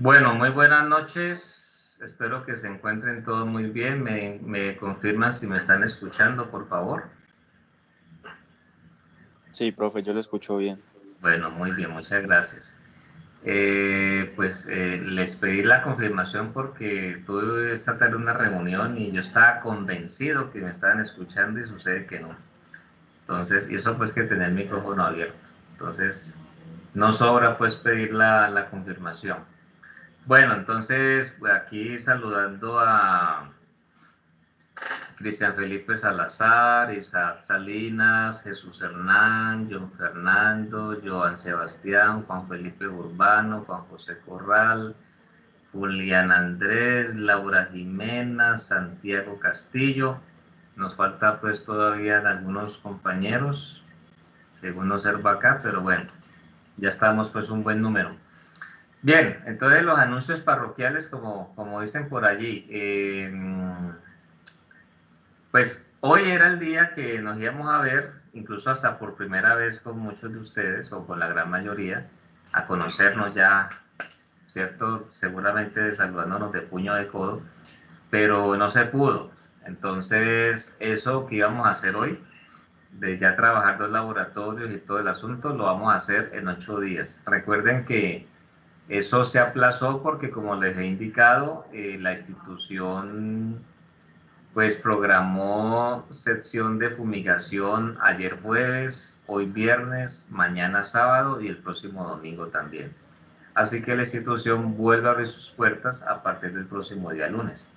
Bueno, muy buenas noches. Espero que se encuentren todos muy bien. Me confirman si me están escuchando, por favor. Sí, profe, yo lo escucho bien. Bueno, muy bien, muchas gracias. Les pedí la confirmación porque tuve esta tarde una reunión y yo estaba convencido que me estaban escuchando y sucede que no. Entonces, y eso pues que tener el micrófono abierto. Entonces, no sobra pues pedir la confirmación. Bueno, entonces aquí saludando a Cristian Felipe Salazar, Isaac Salinas, Jesús Hernán, John Fernando, Joan Sebastián, Juan Felipe Urbano, Juan José Corral, Julián Andrés, Laura Jimena, Santiago Castillo. Nos falta pues todavía algunos compañeros, según observa acá, pero bueno, ya estamos pues un buen número. Bien, entonces los anuncios parroquiales, como dicen por allí, pues hoy era el día que nos íbamos a ver, incluso hasta por primera vez con muchos de ustedes, o con la gran mayoría, a conocernos ya, ¿cierto? Seguramente saludándonos de puño de codo, pero no se pudo. Entonces, eso que íbamos a hacer hoy, de ya trabajar dos laboratorios y todo el asunto, lo vamos a hacer en 8 días. Recuerden que eso se aplazó porque, como les he indicado, la institución pues programó sección de fumigación ayer jueves, hoy viernes, mañana sábado y el próximo domingo también. Así que la institución vuelve a abrir sus puertas a partir del próximo día lunes.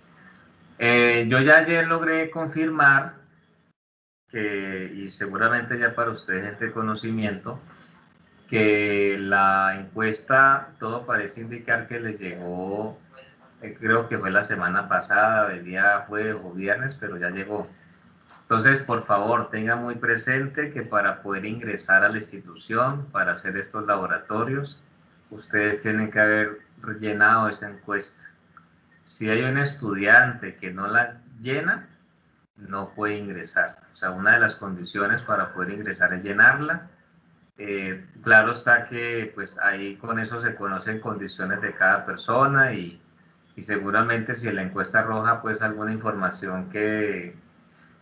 Yo ya ayer logré confirmar que, y seguramente ya para ustedes este conocimiento, que la encuesta, todo parece indicar que les llegó, creo que fue la semana pasada, el día jueves o viernes, pero ya llegó. Entonces, por favor, tenga muy presente que para poder ingresar a la institución, para hacer estos laboratorios, ustedes tienen que haber llenado esa encuesta. Si hay un estudiante que no la llena, no puede ingresar. O sea, una de las condiciones para poder ingresar es llenarla. Claro está que pues ahí con eso se conocen condiciones de cada persona y seguramente si en la encuesta arroja pues alguna información que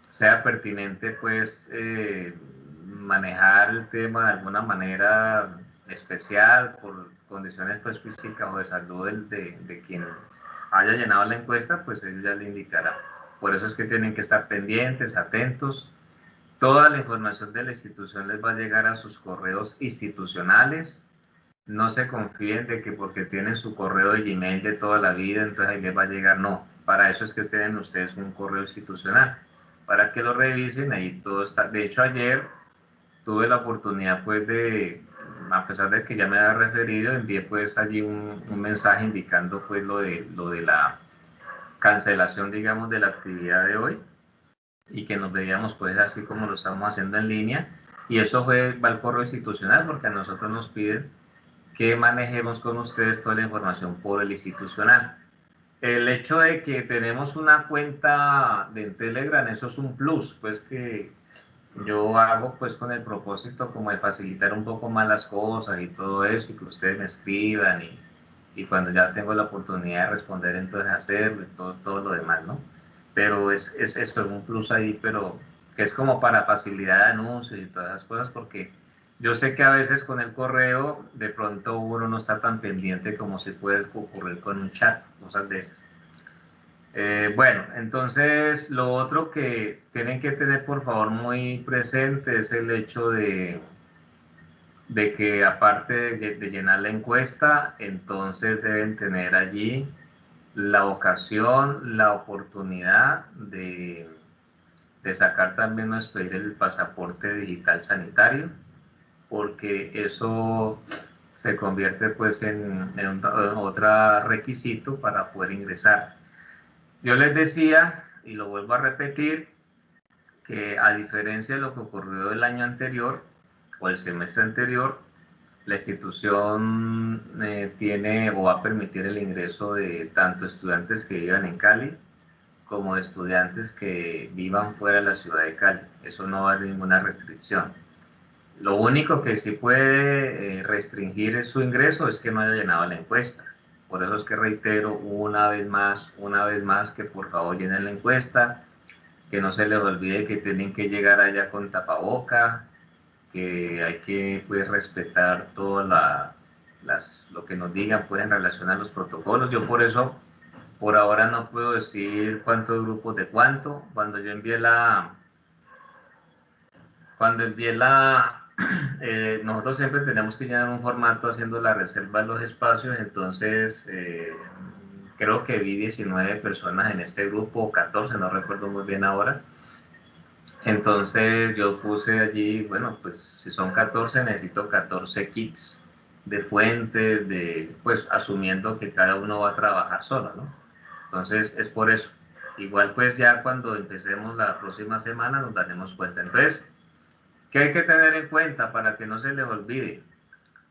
sea pertinente pues manejar el tema de alguna manera especial por condiciones pues físicas o de salud de quien haya llenado la encuesta, pues ellos ya le indicará. Por eso es que tienen que estar pendientes, atentos. Toda la información de la institución les va a llegar a sus correos institucionales. No se confíen de que porque tienen su correo de Gmail de toda la vida, entonces ahí les va a llegar. No, para eso es que tienen ustedes un correo institucional, para que lo revisen, ahí todo está. De hecho, ayer tuve la oportunidad pues de, a pesar de que ya me había referido, envié pues allí un mensaje indicando pues lo de la cancelación, digamos, de la actividad de hoy y que nos veíamos pues así como lo estamos haciendo en línea. Y eso va al correo institucional porque a nosotros nos piden que manejemos con ustedes toda la información por el institucional. El hecho de que tenemos una cuenta de Telegram, eso es un plus, pues que yo hago pues con el propósito como de facilitar un poco más las cosas y todo eso, y que ustedes me escriban y cuando ya tengo la oportunidad de responder entonces hacerlo y todo lo demás, ¿no? Pero es esto, un plus ahí, pero que es como para facilidad de anuncios y todas esas cosas, porque yo sé que a veces con el correo de pronto uno no está tan pendiente como se puede ocurrir con un chat, cosas de esas. Bueno, entonces lo otro que tienen que tener por favor muy presente es el hecho de que aparte de llenar la encuesta, entonces deben tener allí la ocasión, la oportunidad de sacar también o expedir el pasaporte digital sanitario, porque eso se convierte pues en otro requisito para poder ingresar. Yo les decía, y lo vuelvo a repetir, que a diferencia de lo que ocurrió el año anterior o el semestre anterior, la institución tiene o va a permitir el ingreso de tanto estudiantes que vivan en Cali como de estudiantes que vivan fuera de la ciudad de Cali. Eso no va a haber ninguna restricción. Lo único que sí puede restringir su ingreso es que no haya llenado la encuesta. Por eso es que reitero una vez más, que por favor llenen la encuesta, que no se les olvide que tienen que llegar allá con tapaboca, que hay que pues respetar todo lo que nos digan pues en relación a los protocolos. Yo por eso, por ahora no puedo decir cuántos grupos de cuánto. Nosotros siempre tenemos que llenar un formato haciendo la reserva de los espacios, entonces creo que vi 19 personas en este grupo, o 14, no recuerdo muy bien ahora. Entonces yo puse allí, bueno, pues si son 14 necesito 14 kits de fuentes, pues asumiendo que cada uno va a trabajar solo, ¿no? Entonces es por eso. Igual pues ya cuando empecemos la próxima semana nos daremos cuenta. Entonces, ¿qué hay que tener en cuenta para que no se les olvide?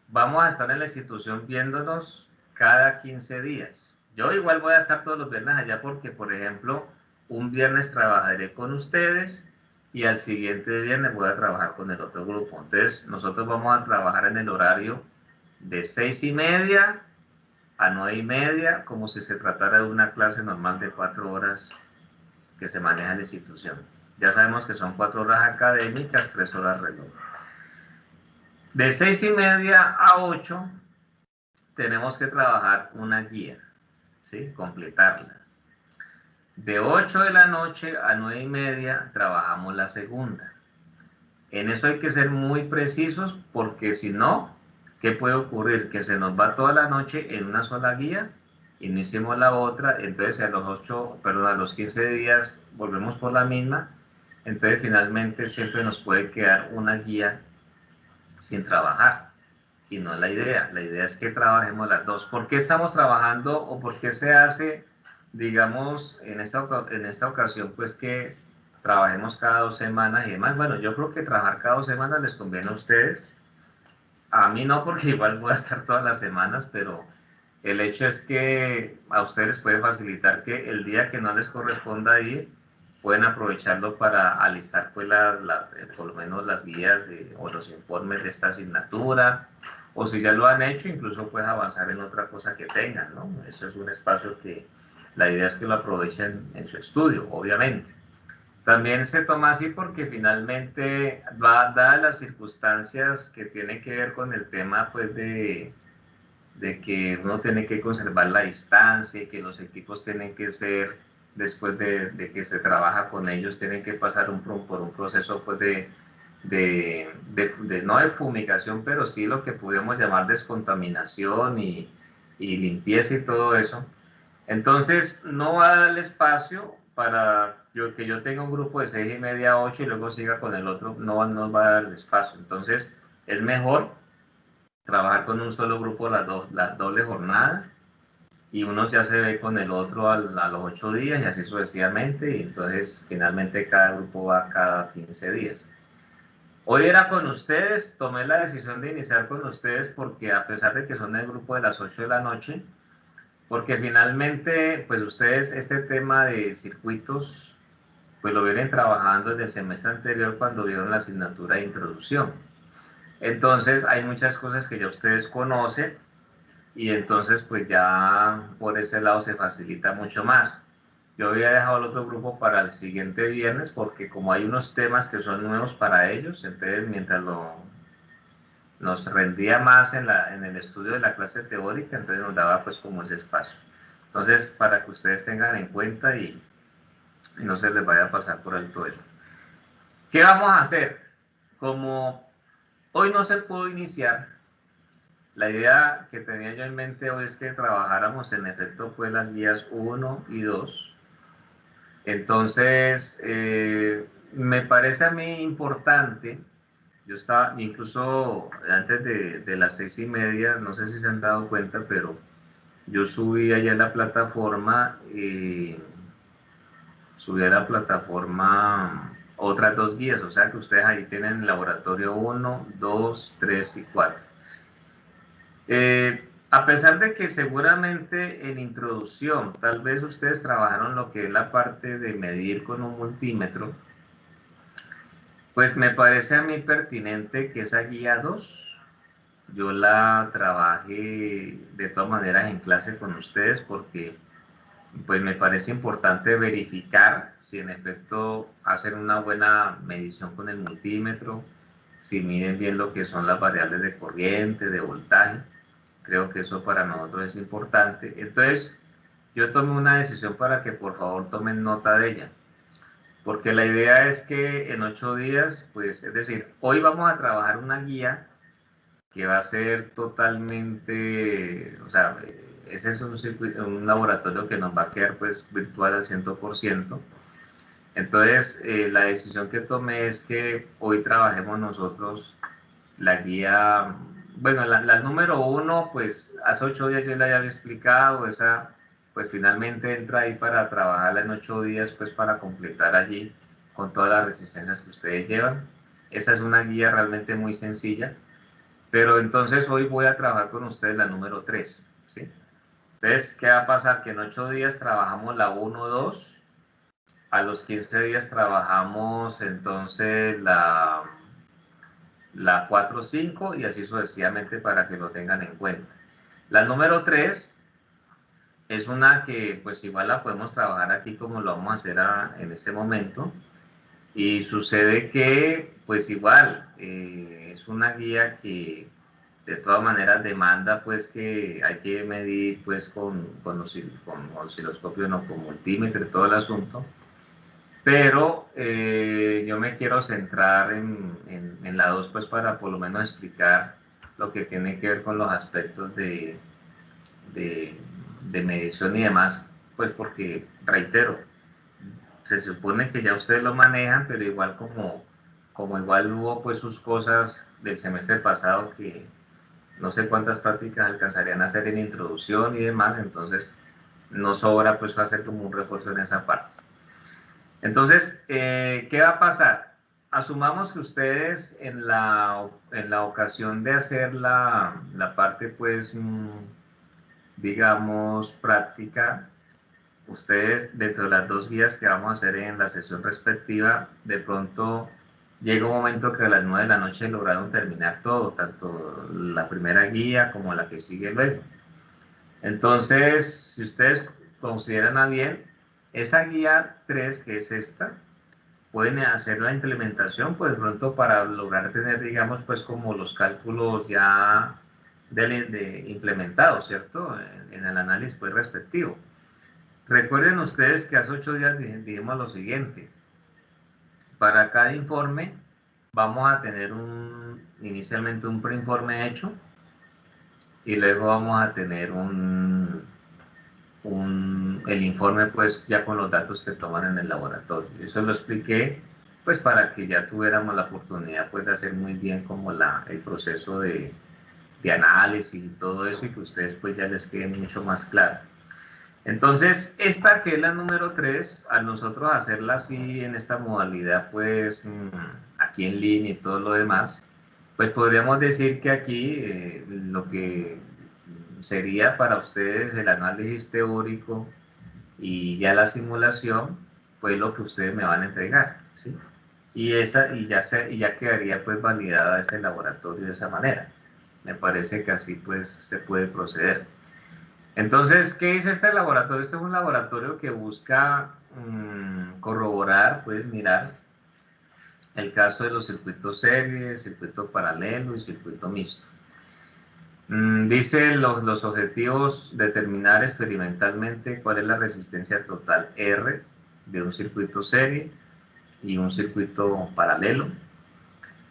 Vamos a estar en la institución viéndonos cada 15 días. Yo igual voy a estar todos los viernes allá porque, por ejemplo, un viernes trabajaré con ustedes y al siguiente viernes voy a trabajar con el otro grupo. Entonces, nosotros vamos a trabajar en el horario de 6:30 a 9:30, como si se tratara de una clase normal de 4 horas que se maneja en la institución. Ya sabemos que son 4 horas académicas, 3 horas reloj. De 6:30 a 8 tenemos que trabajar una guía, ¿sí? Completarla. De 8 de la noche a 9:30 trabajamos la segunda. En eso hay que ser muy precisos porque si no, ¿qué puede ocurrir? Que se nos va toda la noche en una sola guía y no hicimos la otra, entonces a los 15 días volvemos por la misma, entonces finalmente siempre nos puede quedar una guía sin trabajar. Y no es la idea es que trabajemos las dos. ¿Por qué estamos trabajando o por qué se hace, digamos, en esta ocasión, pues que trabajemos cada 2 semanas y demás? Bueno, yo creo que trabajar cada 2 semanas les conviene a ustedes. A mí no, porque igual voy a estar todas las semanas, pero el hecho es que a ustedes puede facilitar que el día que no les corresponda ir, pueden aprovecharlo para alistar pues por lo menos las guías o los informes de esta asignatura, o si ya lo han hecho, incluso pues avanzar en otra cosa que tengan, ¿no? Eso es un espacio que la idea es que lo aprovechen en su estudio, obviamente. También se toma así porque finalmente, dadas las circunstancias que tiene que ver con el tema pues de que uno tiene que conservar la distancia y que los equipos tienen que ser, después de que se trabaja con ellos, tienen que pasar por un proceso pues no de fumigación, pero sí lo que podemos llamar descontaminación y limpieza y todo eso. Entonces, no va a dar el espacio para que yo tenga un grupo de 6:30 a 8 y luego siga con el otro, no nos va a dar el espacio. Entonces, es mejor trabajar con un solo grupo la doble jornada y uno ya se ve con el otro a los 8 días y así sucesivamente, y entonces finalmente cada grupo va cada 15 días. Hoy era con ustedes, tomé la decisión de iniciar con ustedes porque a pesar de que son el grupo de las 8 de la noche, porque finalmente pues ustedes este tema de circuitos pues lo vienen trabajando desde el semestre anterior cuando vieron la asignatura de introducción. Entonces hay muchas cosas que ya ustedes conocen y entonces pues ya por ese lado se facilita mucho más. Yo había dejado el otro grupo para el siguiente viernes porque como hay unos temas que son nuevos para ellos, entonces mientras nos rendía más en el estudio de la clase teórica, entonces nos daba pues como ese espacio. Entonces para que ustedes tengan en cuenta y no se les vaya a pasar por alto eso. ¿Qué vamos a hacer? Como hoy no se pudo iniciar, la idea que tenía yo en mente hoy es que trabajáramos en efecto pues las guías 1 y 2. Entonces, me parece a mí importante, yo estaba incluso antes de las 6:30, no sé si se han dado cuenta, pero yo subí allá a la plataforma, otras 2 guías, o sea que ustedes ahí tienen el laboratorio 1, 2, 3 y 4. A pesar de que seguramente en introducción tal vez ustedes trabajaron lo que es la parte de medir con un multímetro, pues me parece a mí pertinente que esa guía 2 yo la trabajé de todas maneras en clase con ustedes porque pues me parece importante verificar si en efecto hacen una buena medición con el multímetro, si miden bien lo que son las variables de corriente, de voltaje. Creo que eso para nosotros es importante. Entonces, yo tomé una decisión para que por favor tomen nota de ella, porque la idea es que en 8 días, pues, es decir, hoy vamos a trabajar una guía que va a ser totalmente, o sea, ese es un laboratorio que nos va a quedar pues virtual al 100%. Entonces, la decisión que tomé es que hoy trabajemos nosotros la guía, bueno, la número uno, pues hace 8 días yo la había explicado, esa pues finalmente entra ahí para trabajarla en 8 días, pues para completar allí con todas las resistencias que ustedes llevan. Esa es una guía realmente muy sencilla, pero entonces hoy voy a trabajar con ustedes la número 3, ¿sí? Entonces, ¿qué va a pasar? Que en 8 días trabajamos la 1, 2, a los 15 días trabajamos entonces la 4, 5 y así sucesivamente para que lo tengan en cuenta. La número 3 es una que pues igual la podemos trabajar aquí como lo vamos a hacer en este momento y sucede que pues igual es una guía que de todas maneras demanda pues que hay que medir pues con osciloscopio, no con multímetro, todo el asunto, pero yo me quiero centrar en la 2 pues para por lo menos explicar lo que tiene que ver con los aspectos de, de medición y demás, pues porque reitero, se supone que ya ustedes lo manejan, pero igual como igual hubo pues sus cosas del semestre pasado que no sé cuántas prácticas alcanzarían a hacer en introducción y demás, entonces no sobra pues hacer como un refuerzo en esa parte. Entonces, ¿qué va a pasar? Asumamos que ustedes en la ocasión de hacer la parte pues digamos práctica, ustedes dentro de las 2 guías que vamos a hacer en la sesión respectiva, de pronto llega un momento que a las 9 de la noche lograron terminar todo, tanto la primera guía como la que sigue luego. Entonces, si ustedes consideran a bien, esa guía 3 que es esta, pueden hacer la implementación, pues de pronto para lograr tener, digamos, pues como los cálculos ya implementados, ¿cierto? En el análisis pues respectivo. Recuerden ustedes que hace 8 días dijimos lo siguiente, para cada informe vamos a tener inicialmente un preinforme hecho y luego vamos a tener el informe pues ya con los datos que toman en el laboratorio. Eso lo expliqué pues para que ya tuviéramos la oportunidad pues de hacer muy bien como el proceso de análisis y todo eso y que ustedes pues ya les quede mucho más claro. Entonces, esta que es la número 3, a nosotros hacerla así en esta modalidad, pues aquí en línea y todo lo demás, pues podríamos decir que aquí lo que sería para ustedes el análisis teórico y ya la simulación, pues lo que ustedes me van a entregar, ¿sí? Y ya quedaría pues validada ese laboratorio de esa manera. Me parece que así pues se puede proceder. Entonces, ¿qué es este laboratorio? Este es un laboratorio que busca corroborar, puedes mirar el caso de los circuitos serie, circuito paralelo y circuito mixto. Dice los objetivos: determinar experimentalmente cuál es la resistencia total R de un circuito serie y un circuito paralelo,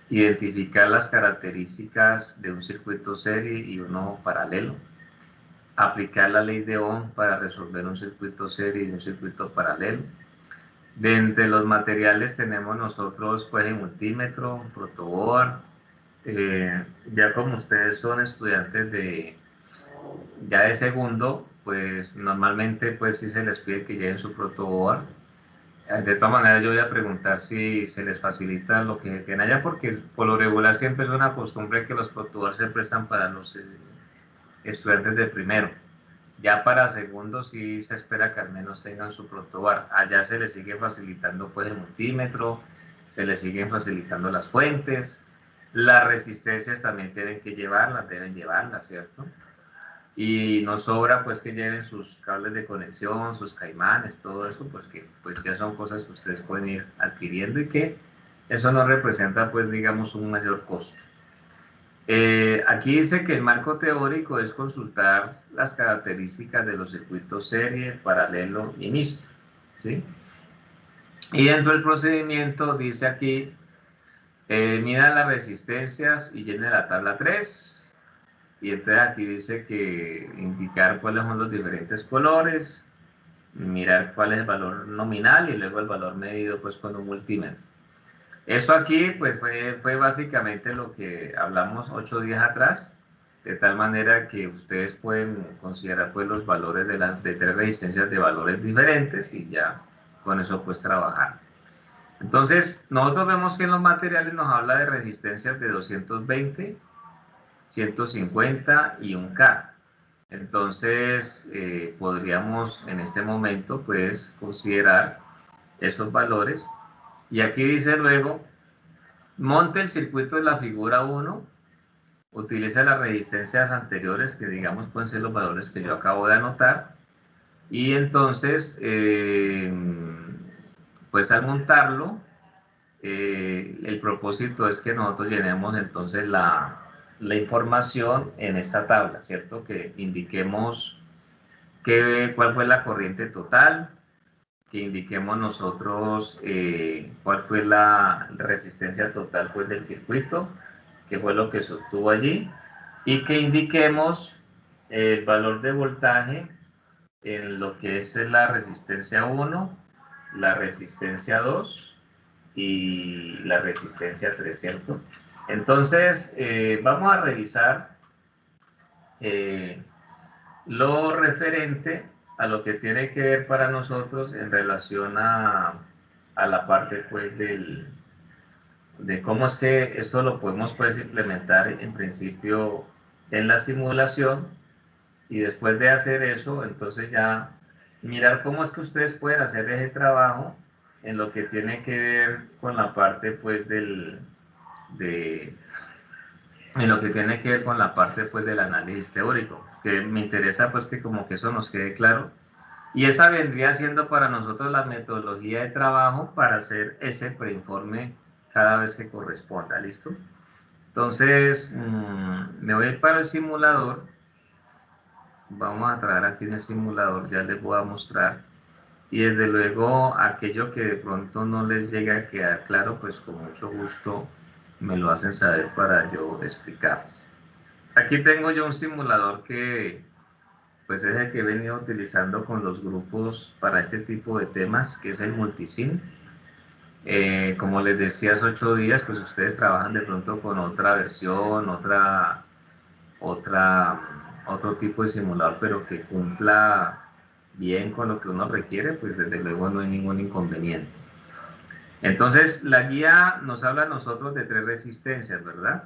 identificar las características de un circuito serie y uno paralelo, aplicar la ley de Ohm para resolver un circuito serie y un circuito paralelo. De entre los materiales tenemos nosotros pues el multímetro, protoboard. Ya como ustedes son estudiantes ya de segundo, pues normalmente pues sí se les pide que lleven su protoboard. De todas maneras yo voy a preguntar si se les facilita lo que tienen allá, porque por lo regular siempre es una costumbre que los protoboards se prestan para los estudiantes de primero. Ya para segundo sí se espera que al menos tengan su protoboard. Allá se les sigue facilitando pues el multímetro, se les siguen facilitando las fuentes. Las resistencias también tienen que llevarlas, deben llevarlas, ¿cierto? Y no sobra pues que lleven sus cables de conexión, sus caimanes, todo eso, pues que pues ya son cosas que ustedes pueden ir adquiriendo y que eso no representa pues digamos un mayor costo. Aquí dice que el marco teórico es consultar las características de los circuitos serie, paralelo y mixto, ¿sí? Y dentro del procedimiento dice aquí, mida las resistencias y llene la tabla 3. Y entonces aquí dice que indicar cuáles son los diferentes colores, mirar cuál es el valor nominal y luego el valor medido pues con un multímetro. Eso aquí pues fue básicamente lo que hablamos 8 días atrás, de tal manera que ustedes pueden considerar pues los valores de 3 resistencias de valores diferentes y ya con eso pues trabajar. Entonces nosotros vemos que en los materiales nos habla de resistencias de 220, 150 y 1K. Entonces podríamos en este momento pues considerar esos valores. Y aquí dice luego, monte el circuito de la figura 1, utiliza las resistencias anteriores que digamos pueden ser los valores que yo acabo de anotar. Y entonces pues al montarlo el propósito es que nosotros llenemos entonces la información en esta tabla, ¿cierto? Que indiquemos cuál fue la corriente total, que indiquemos nosotros cuál fue la resistencia total pues, del circuito, qué fue lo que se obtuvo allí, y que indiquemos el valor de voltaje en lo que es la resistencia 1, la resistencia 2, y la resistencia 3, ¿cierto? Entonces, vamos a revisar lo referente a lo que tiene que ver para nosotros en relación a la parte, pues, de cómo es que esto lo podemos, pues, implementar en principio en la simulación y después de hacer eso, entonces ya mirar cómo es que ustedes pueden hacer ese trabajo en lo que tiene que ver con la parte, pues, en lo que tiene que ver con la parte pues del análisis teórico, que me interesa pues que como que eso nos quede claro. Y esa vendría siendo para nosotros la metodología de trabajo para hacer ese preinforme cada vez que corresponda, ¿listo? Entonces, me voy a ir para el simulador. Vamos a traer aquí en el simulador, ya les voy a mostrar. Y desde luego, aquello que de pronto no les llegue a quedar claro, pues con mucho gusto me lo hacen saber para yo explicarles. Aquí tengo yo un simulador que pues es el que he venido utilizando con los grupos para este tipo de temas, que es el Multisim. Como les decía hace 8 días, pues ustedes trabajan de pronto con otra versión, otro tipo de simulador, pero que cumpla bien con lo que uno requiere, pues desde luego no hay ningún inconveniente. Entonces, la guía nos habla a nosotros de 3 resistencias, ¿verdad?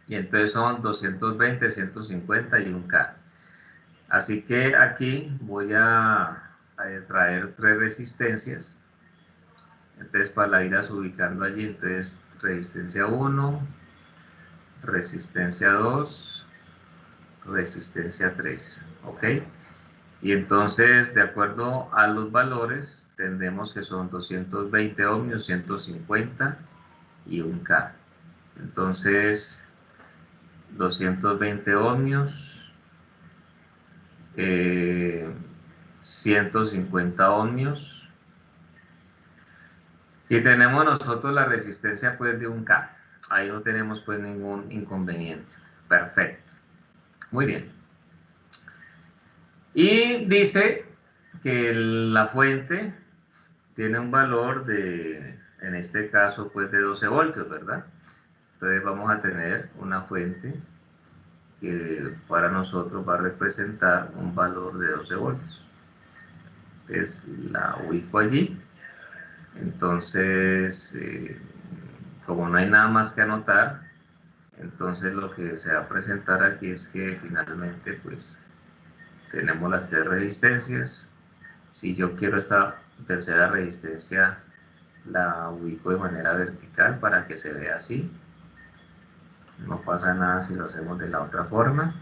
Y entonces son 220, 150 y 1K. Así que aquí voy a traer 3 resistencias. Entonces, para irlas ubicando allí, entonces resistencia 1, resistencia 2, resistencia 3. ¿Ok? Y entonces, de acuerdo a los valores, tendremos que son 220 ohmios, 150 y 1K. Entonces, 220 ohmios, 150 ohmios, y tenemos nosotros la resistencia pues de 1K. Ahí no tenemos pues ningún inconveniente. Perfecto. Muy bien. Y dice que la fuente tiene un valor de, en este caso pues de 12 voltios, ¿verdad? Entonces vamos a tener una fuente que para nosotros va a representar un valor de 12 voltios. Entonces la ubico allí. Entonces, como no hay nada más que anotar, entonces lo que se va a presentar aquí es que finalmente pues tenemos las 3 resistencias. Si yo quiero esta tercera resistencia, la ubico de manera vertical para que se vea así. no pasa nada si lo hacemos de la otra forma.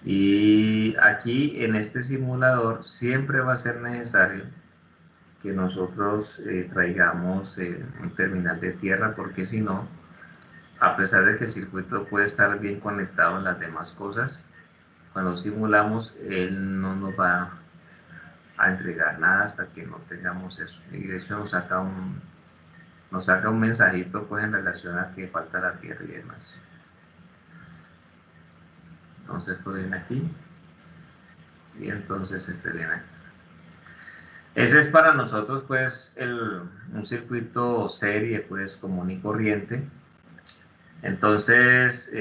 Y aquí en este simulador siempre va a ser necesario que nosotros traigamos un terminal de tierra, porque si no, a pesar de que el circuito puede estar bien conectado en las demás cosas, cuando simulamos él no nos va a entregar nada hasta que no tengamos eso. Y de hecho nos saca un mensajito pues en relación a que falta la tierra y demás. Entonces esto viene aquí y entonces este viene aquí. Ese es para nosotros pues un circuito serie pues común y corriente. Entonces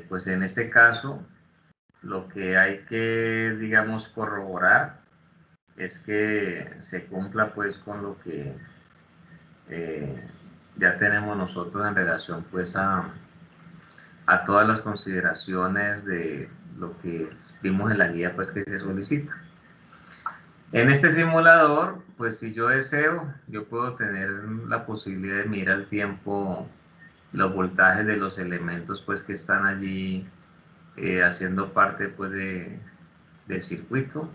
pues en este caso lo que hay que digamos corroborar es que se cumpla pues con lo que ya tenemos nosotros en relación pues a todas las consideraciones de lo que vimos en la guía pues que se solicita. En este simulador, pues si yo deseo, yo puedo tener la posibilidad de mirar al tiempo los voltajes de los elementos pues que están allí haciendo parte pues del circuito.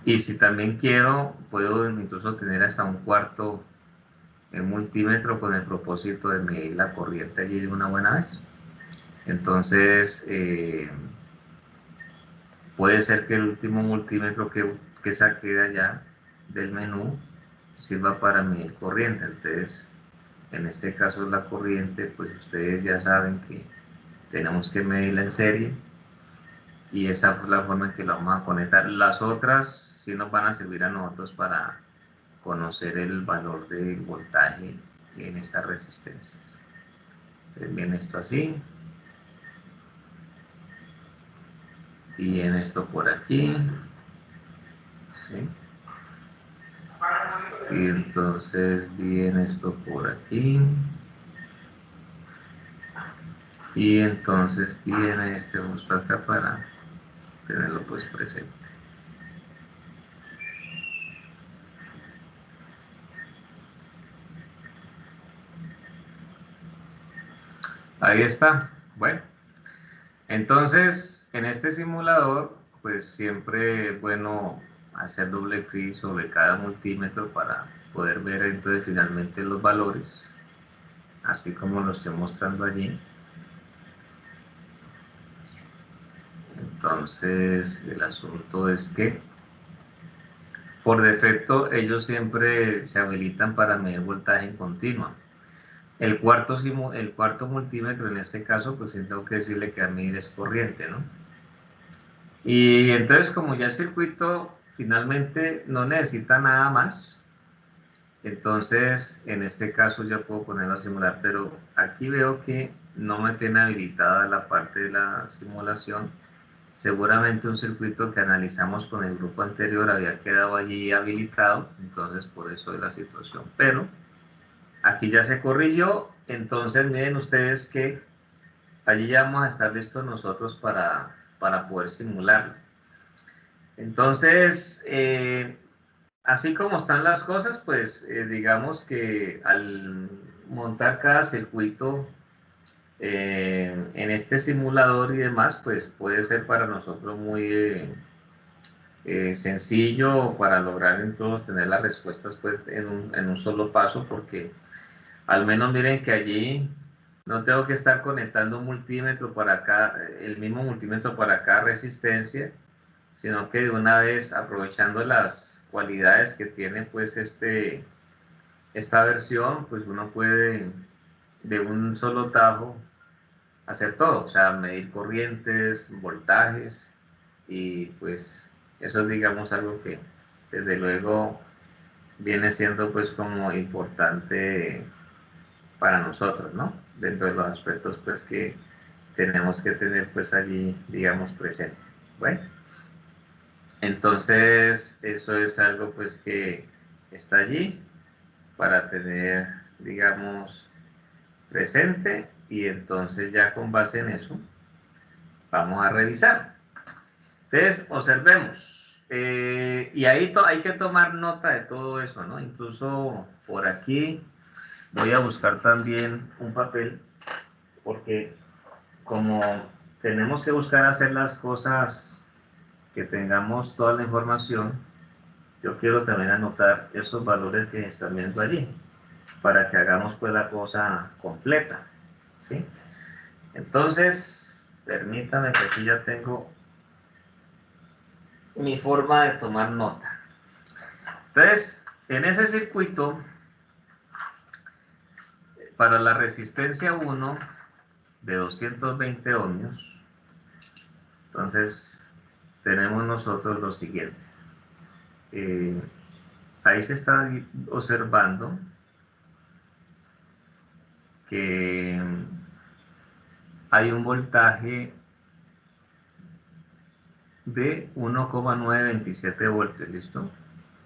Y si también quiero, puedo incluso tener hasta un cuarto multímetro con el propósito de medir la corriente allí de una buena vez. Entonces, puede ser que el último multímetro que saqué de allá del menú sirva para medir corriente. Entonces, en este caso la corriente, pues ustedes ya saben que tenemos que medirla en serie y esa es la forma en que la vamos a conectar. Las otras sí nos van a servir a nosotros para conocer el valor del voltaje en estas resistencias. Entonces viene esto así y viene esto por aquí, ¿sí? Y entonces viene esto por aquí y entonces viene este justo acá para tenerlo pues presente. Ahí está. Bueno, entonces en este simulador pues siempre es bueno hacer doble clic sobre cada multímetro para poder ver entonces finalmente los valores, así como lo estoy mostrando allí. Entonces el asunto es que por defecto ellos siempre se habilitan para medir voltaje en continua. El cuarto multímetro en este caso pues tengo que decirle que a medir es corriente, ¿no? Y entonces como ya el circuito finalmente no necesita nada más, entonces en este caso ya puedo ponerlo a simular, pero aquí veo que no me tiene habilitada la parte de la simulación. Seguramente un circuito que analizamos con el grupo anterior había quedado allí habilitado, entonces por eso es la situación, pero aquí ya se corrigió. Entonces miren ustedes que allí ya vamos a estar listos nosotros para poder simularlo. Entonces, así como están las cosas, pues digamos que al montar cada circuito en este simulador y demás, pues puede ser para nosotros muy sencillo para lograr entonces tener las respuestas pues en un solo paso, porque al menos miren que allí no tengo que estar conectando un multímetro para acá, el mismo multímetro para cada resistencia, sino que de una vez aprovechando las cualidades que tiene pues esta versión, pues uno puede de un solo tajo hacer todo, o sea, medir corrientes, voltajes, y pues eso es digamos algo que desde luego viene siendo pues como importante para nosotros, ¿no? Dentro de los aspectos pues que tenemos que tener pues allí digamos presente. Bueno, entonces eso es algo pues que está allí para tener digamos presente, y entonces ya con base en eso vamos a revisar. Entonces observemos, y ahí hay que tomar nota de todo eso, ¿no? Incluso por aquí voy a buscar también un papel, porque como tenemos que buscar hacer las cosas que tengamos toda la información, yo quiero también anotar esos valores que están viendo allí, para que hagamos pues la cosa completa, ¿sí? Entonces, permítame que aquí ya tengo mi forma de tomar nota. Entonces, en ese circuito, para la resistencia 1 de 220 ohmios, entonces tenemos nosotros lo siguiente. Ahí se está observando que hay un voltaje de 1,927 voltios, ¿listo?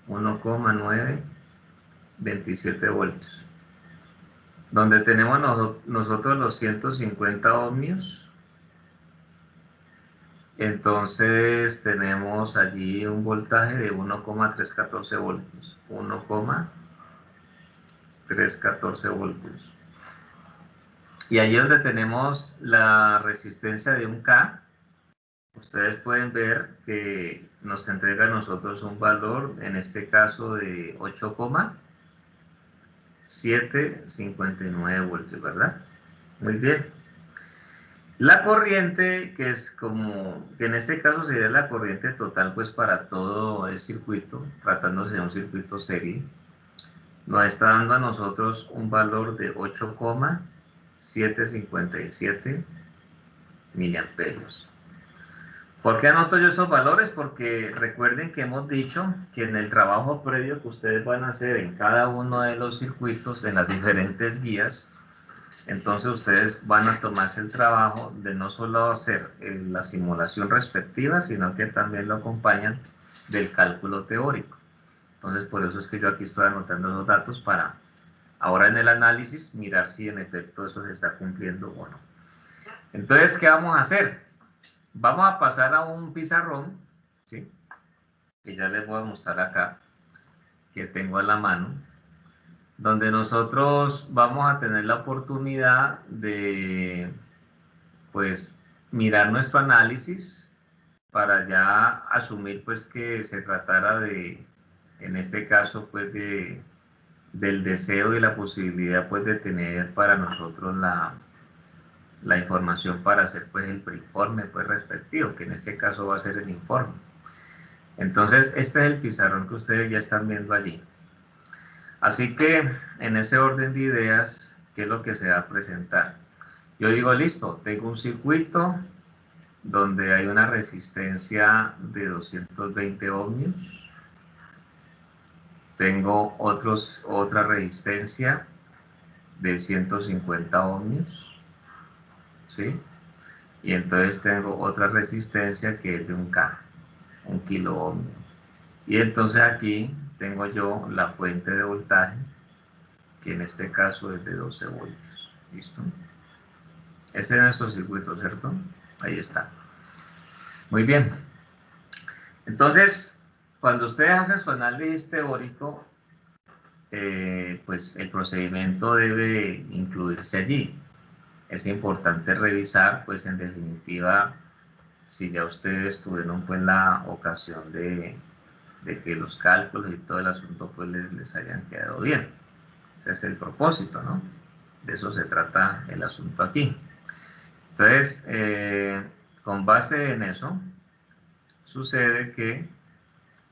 1,927 voltios. Donde tenemos nosotros los 150 ohmios, entonces tenemos allí un voltaje de 1,314 voltios. 1,314 voltios. Y allí donde tenemos la resistencia de un K, ustedes pueden ver que nos entrega a nosotros un valor, en este caso de 8,759 voltios, ¿verdad? Muy bien. La corriente, que es como, que en este caso sería la corriente total, pues para todo el circuito, tratándose de un circuito serie, nos está dando a nosotros un valor de 8,757 miliamperios. ¿Por qué anoto yo esos valores? Porque recuerden que hemos dicho que en el trabajo previo que ustedes van a hacer en cada uno de los circuitos, en las diferentes guías, entonces ustedes van a tomarse el trabajo de no solo hacer la simulación respectiva, sino que también lo acompañan del cálculo teórico. Entonces por eso es que yo aquí estoy anotando los datos para ahora en el análisis mirar si en efecto eso se está cumpliendo o no. Entonces, ¿qué vamos a hacer? Vamos a pasar a un pizarrón, ¿sí? Que ya les voy a mostrar acá, que tengo a la mano, donde nosotros vamos a tener la oportunidad de, pues, mirar nuestro análisis para ya asumir, pues, que se tratara de, en este caso, pues, del deseo y la posibilidad, pues, de tener para nosotros la información para hacer, pues, el preinforme, pues, respectivo, que en este caso va a ser el informe. Entonces, este es el pizarrón que ustedes ya están viendo allí. Así que, en ese orden de ideas, ¿qué es lo que se va a presentar? Yo digo, listo, tengo un circuito donde hay una resistencia de 220 ohmios. Tengo otra resistencia de 150 ohmios, ¿sí? Y entonces tengo otra resistencia que es de un K, un kilo ohmio. Y entonces aquí tengo yo la fuente de voltaje, que en este caso es de 12 voltios. ¿Listo? Ese es nuestro circuito, ¿cierto? Ahí está. Muy bien. Entonces, cuando ustedes hacen su análisis teórico, pues el procedimiento debe incluirse allí. Es importante revisar, pues en definitiva, si ya ustedes tuvieron pues la ocasión de que los cálculos y todo el asunto pues les hayan quedado bien. Ese es el propósito, ¿no? De eso se trata el asunto aquí. Entonces, con base en eso, sucede que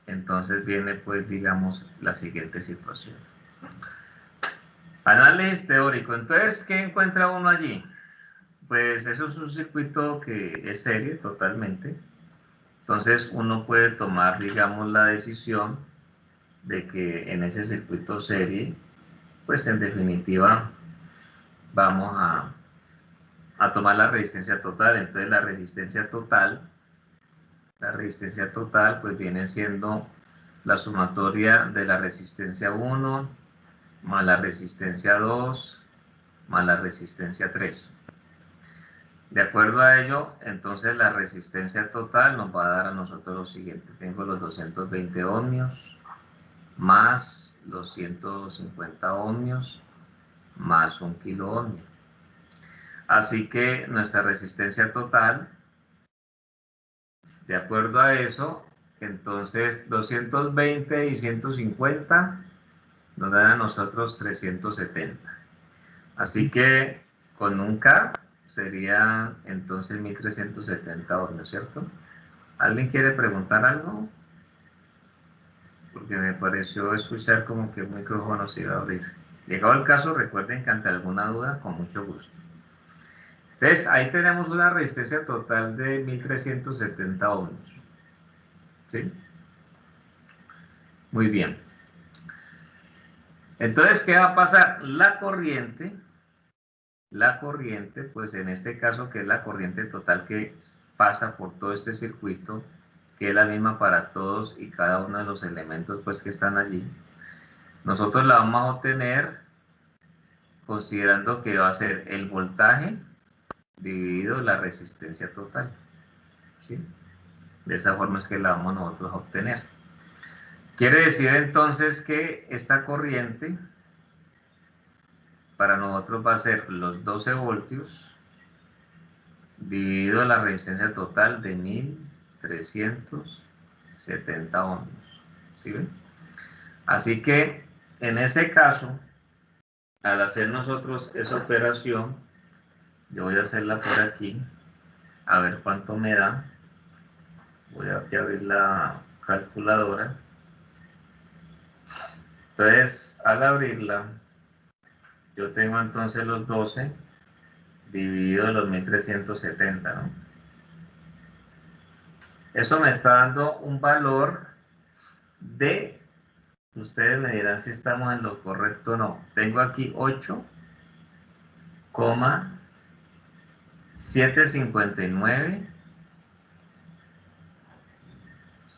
entonces viene pues digamos la siguiente situación. Análisis teórico. Entonces, ¿qué encuentra uno allí? Pues eso es un circuito que es serie totalmente. Entonces uno puede tomar, digamos, la decisión de que en ese circuito serie, pues en definitiva vamos a tomar la resistencia total. Entonces la resistencia total pues viene siendo la sumatoria de la resistencia 1 más la resistencia 2 más la resistencia 3. De acuerdo a ello, entonces la resistencia total nos va a dar a nosotros lo siguiente. Tengo los 220 ohmios más los 150 ohmios más 1 kilo ohmio. Así que nuestra resistencia total, de acuerdo a eso, entonces 220 y 150 nos dan a nosotros 370. Así que con un K sería entonces 1370 ohmios, ¿cierto? ¿Alguien quiere preguntar algo? Porque me pareció escuchar como que el micrófono se iba a abrir. Llegado el caso, recuerden que ante alguna duda, con mucho gusto. Entonces, ahí tenemos una resistencia total de 1370 ohmios. ¿Sí? Muy bien. Entonces, ¿qué va a pasar? La corriente, pues en este caso, que es la corriente total que pasa por todo este circuito, que es la misma para todos y cada uno de los elementos pues que están allí, nosotros la vamos a obtener considerando que va a ser el voltaje dividido la resistencia total. ¿Sí? De esa forma es que la vamos nosotros a obtener. Quiere decir entonces que esta corriente para nosotros va a ser los 12 voltios dividido la resistencia total de 1370 ohmios. ¿Sí ven? Así que en ese caso, al hacer nosotros esa operación, yo voy a hacerla por aquí, a ver cuánto me da. Voy a abrir la calculadora. Entonces, al abrirla, yo tengo entonces los 12 dividido los 1370, ¿no? Eso me está dando un valor de, ustedes me dirán si estamos en lo correcto o no. Tengo aquí 8,759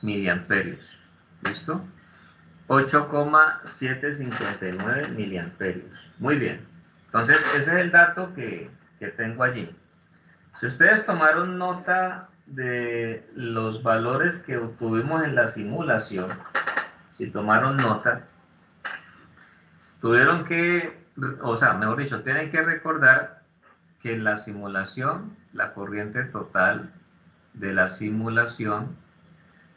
miliamperios. ¿Listo? 8,759 miliamperios. Muy bien. Entonces, ese es el dato que tengo allí. Si ustedes tomaron nota de los valores que obtuvimos en la simulación, si tomaron nota, tuvieron que, o sea, mejor dicho, tienen que recordar que en la simulación, la corriente total de la simulación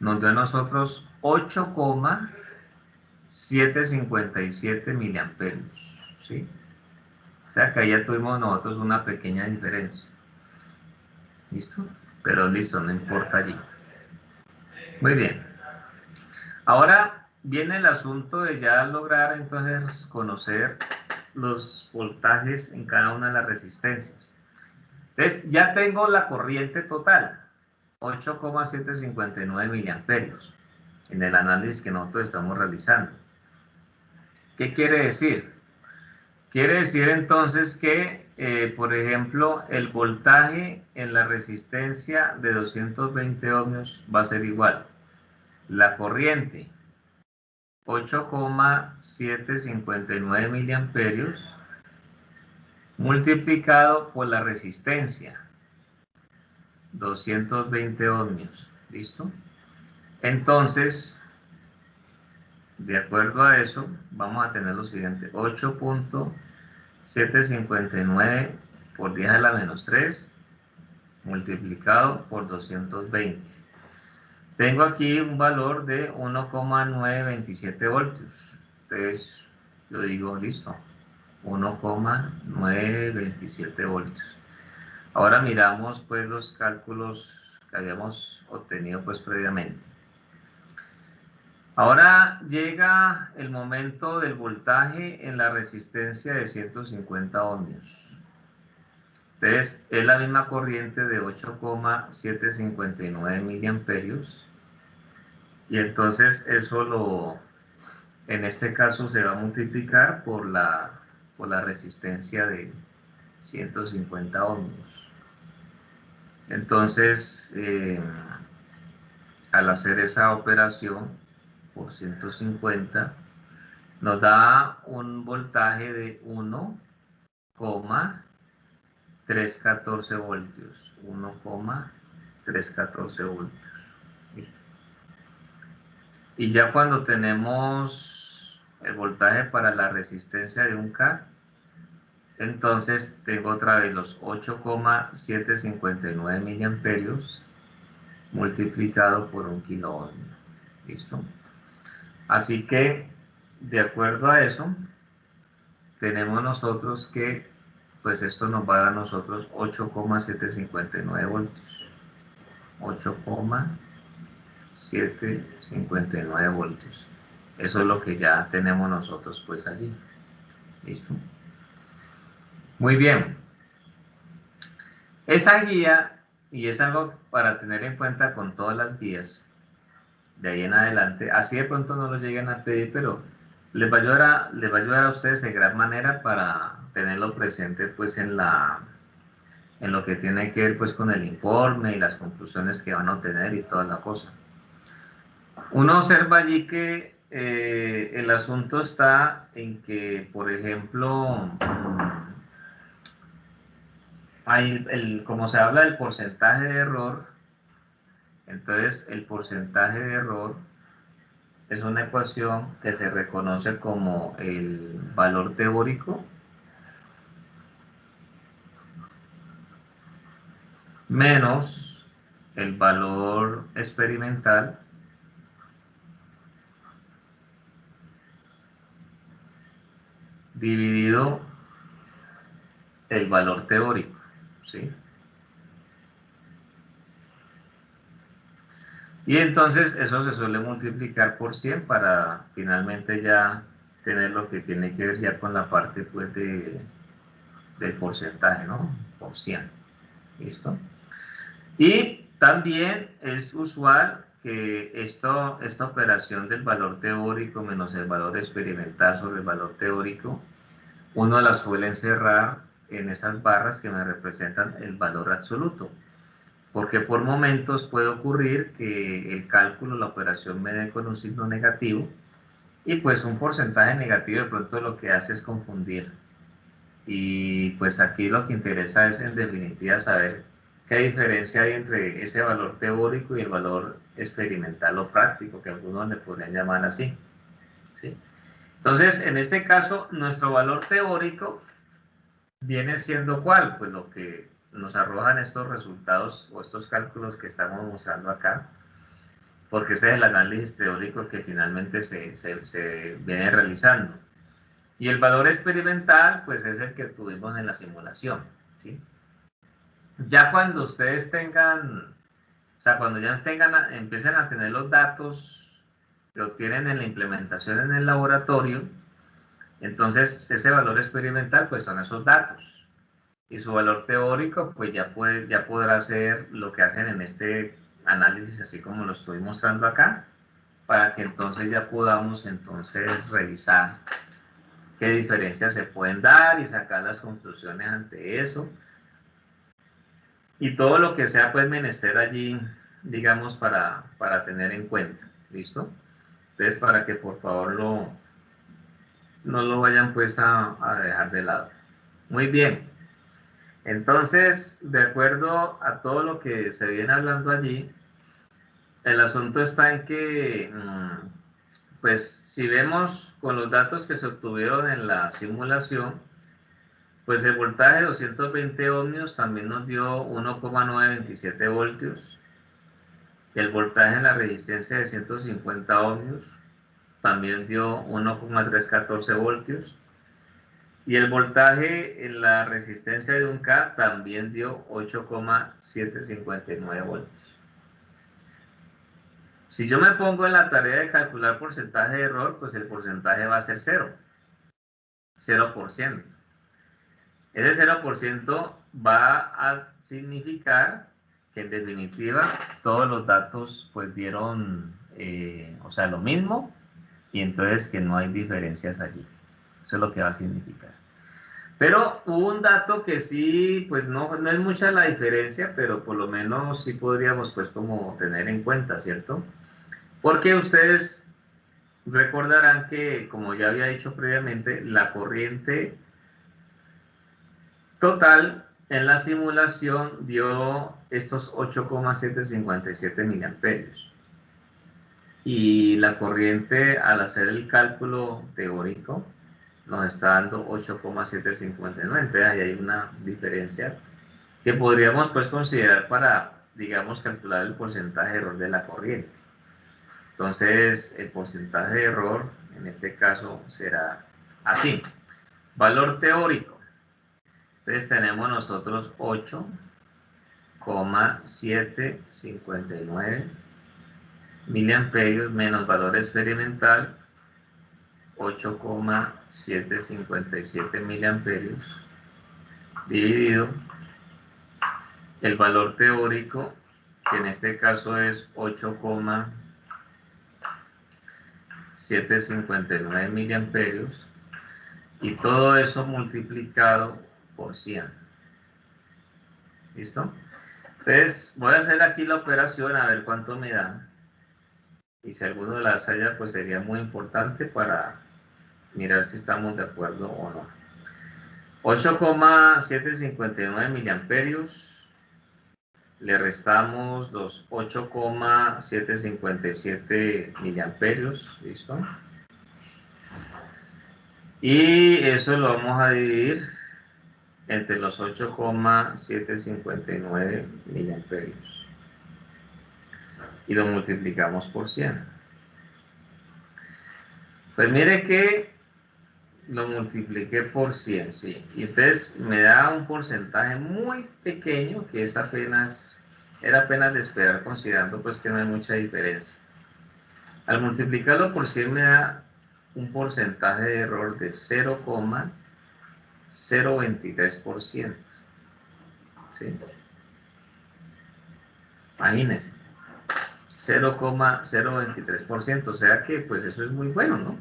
nos dio a nosotros 8,757 miliamperios, ¿sí? O sea que ahí ya tuvimos nosotros una pequeña diferencia. ¿Listo? Pero listo, no importa allí. Muy bien. Ahora viene el asunto de ya lograr entonces conocer los voltajes en cada una de las resistencias. Entonces ya tengo la corriente total, 8,759 miliamperios, en el análisis que nosotros estamos realizando. ¿Qué quiere decir? Quiere decir entonces que, por ejemplo, el voltaje en la resistencia de 220 ohmios va a ser igual. La corriente, 8,759 miliamperios, multiplicado por la resistencia, 220 ohmios. ¿Listo? Entonces, de acuerdo a eso, vamos a tener lo siguiente: 8,759 por 10 a la menos 3 multiplicado por 220. Tengo aquí un valor de 1,927 voltios. Entonces, yo digo, listo, 1,927 voltios. Ahora miramos pues los cálculos que habíamos obtenido pues previamente. Ahora llega el momento del voltaje en la resistencia de 150 ohmios. Entonces, es la misma corriente de 8,759 miliamperios. Y entonces eso en este caso se va a multiplicar por la resistencia de 150 ohmios. Entonces, al hacer esa operación por 150, nos da un voltaje de 1,314 voltios. 1,314 voltios. Y ya cuando tenemos el voltaje para la resistencia de un K, Entonces tengo otra vez los 8,759 miliamperios multiplicado por 1 kilo ohmio. ¿Listo? Así que, de acuerdo a eso, tenemos nosotros que, pues esto nos va a dar a nosotros 8,759 voltios. 8,759 voltios. Eso es lo que ya tenemos nosotros pues allí. ¿Listo? Muy bien. Esa guía, y es algo para tener en cuenta con todas las guías, de ahí en adelante, así de pronto no lo lleguen a pedir, pero les va a ayudar a ustedes de gran manera para tenerlo presente pues en lo que tiene que ver pues con el informe y las conclusiones que van a obtener y toda la cosa. Uno observa allí que el asunto está en que, por ejemplo, como se habla del porcentaje de error, entonces el porcentaje de error es una ecuación que se reconoce como el valor teórico menos el valor experimental dividido el valor teórico, ¿sí? Y entonces eso se suele multiplicar por 100 para finalmente ya tener lo que tiene que ver ya con la parte pues del porcentaje, ¿no? Por 100. ¿Listo? Y también es usual que esta operación del valor teórico menos el valor experimental sobre el valor teórico, uno la suele encerrar en esas barras que me representan el valor absoluto. Porque por momentos puede ocurrir que el cálculo, la operación me dé con un signo negativo y pues un porcentaje negativo de pronto lo que hace es confundir. Y pues aquí lo que interesa es en definitiva saber qué diferencia hay entre ese valor teórico y el valor experimental o práctico, que algunos le podrían llamar así. ¿Sí? Entonces, en este caso, nuestro valor teórico viene siendo ¿cuál? Pues lo que nos arrojan estos resultados o estos cálculos que estamos mostrando acá, porque ese es el análisis teórico que finalmente se viene realizando. Y el valor experimental, pues es el que tuvimos en la simulación, ¿sí? Ya cuando ustedes tengan, o sea, cuando ya empiecen a tener los datos que obtienen en la implementación en el laboratorio, entonces ese valor experimental, pues son esos datos. Y su valor teórico, pues ya podrá ser lo que hacen en este análisis, así como lo estoy mostrando acá, para que entonces ya podamos entonces revisar qué diferencias se pueden dar y sacar las conclusiones ante eso. Y todo lo que sea pues menester allí, digamos, para tener en cuenta. ¿Listo? Entonces, para que por favor no lo vayan pues a dejar de lado. Muy bien. Entonces, de acuerdo a todo lo que se viene hablando allí, el asunto está en que, pues, si vemos con los datos que se obtuvieron en la simulación, pues el voltaje de 220 ohmios también nos dio 1,927 voltios. El voltaje en la resistencia de 150 ohmios también dio 1,314 voltios. Y el voltaje en la resistencia de 1K también dio 8,759 voltios. Si yo me pongo en la tarea de calcular porcentaje de error, pues el porcentaje va a ser 0%. Ese 0% va a significar que en definitiva todos los datos pues dieron, o sea, lo mismo, y entonces que no hay diferencias allí. Eso es lo que va a significar. Pero hubo un dato que sí, pues no es mucha la diferencia, pero por lo menos sí podríamos pues como tener en cuenta, ¿cierto? Porque ustedes recordarán que, como ya había dicho previamente, la corriente total en la simulación dio estos 8,757 miliamperios. Y la corriente, al hacer el cálculo teórico, nos está dando 8,759. Entonces ahí hay una diferencia que podríamos pues considerar para, digamos, calcular el porcentaje de error de la corriente. Entonces el porcentaje de error en este caso será así. Valor teórico. Entonces tenemos nosotros 8,759 miliamperios menos valor experimental 8,757 miliamperios dividido el valor teórico, que en este caso es 8,759 miliamperios, y todo eso multiplicado por 100. ¿Listo? Entonces voy a hacer aquí la operación a ver cuánto me da, y si alguno las haya pues sería muy importante para mirar si estamos de acuerdo o no. 8,759 miliamperios, le restamos los 8,757 miliamperios, ¿listo? Y eso lo vamos a dividir entre los 8,759 miliamperios y lo multiplicamos por 100. Pues mire que lo multipliqué por 100, sí. Y entonces me da un porcentaje muy pequeño que es apenas, era apenas de esperar considerando pues que no hay mucha diferencia. Al multiplicarlo por 100 me da un porcentaje de error de 0,023%. ¿Sí? Imagínense. 0,023%, o sea que pues eso es muy bueno, ¿no?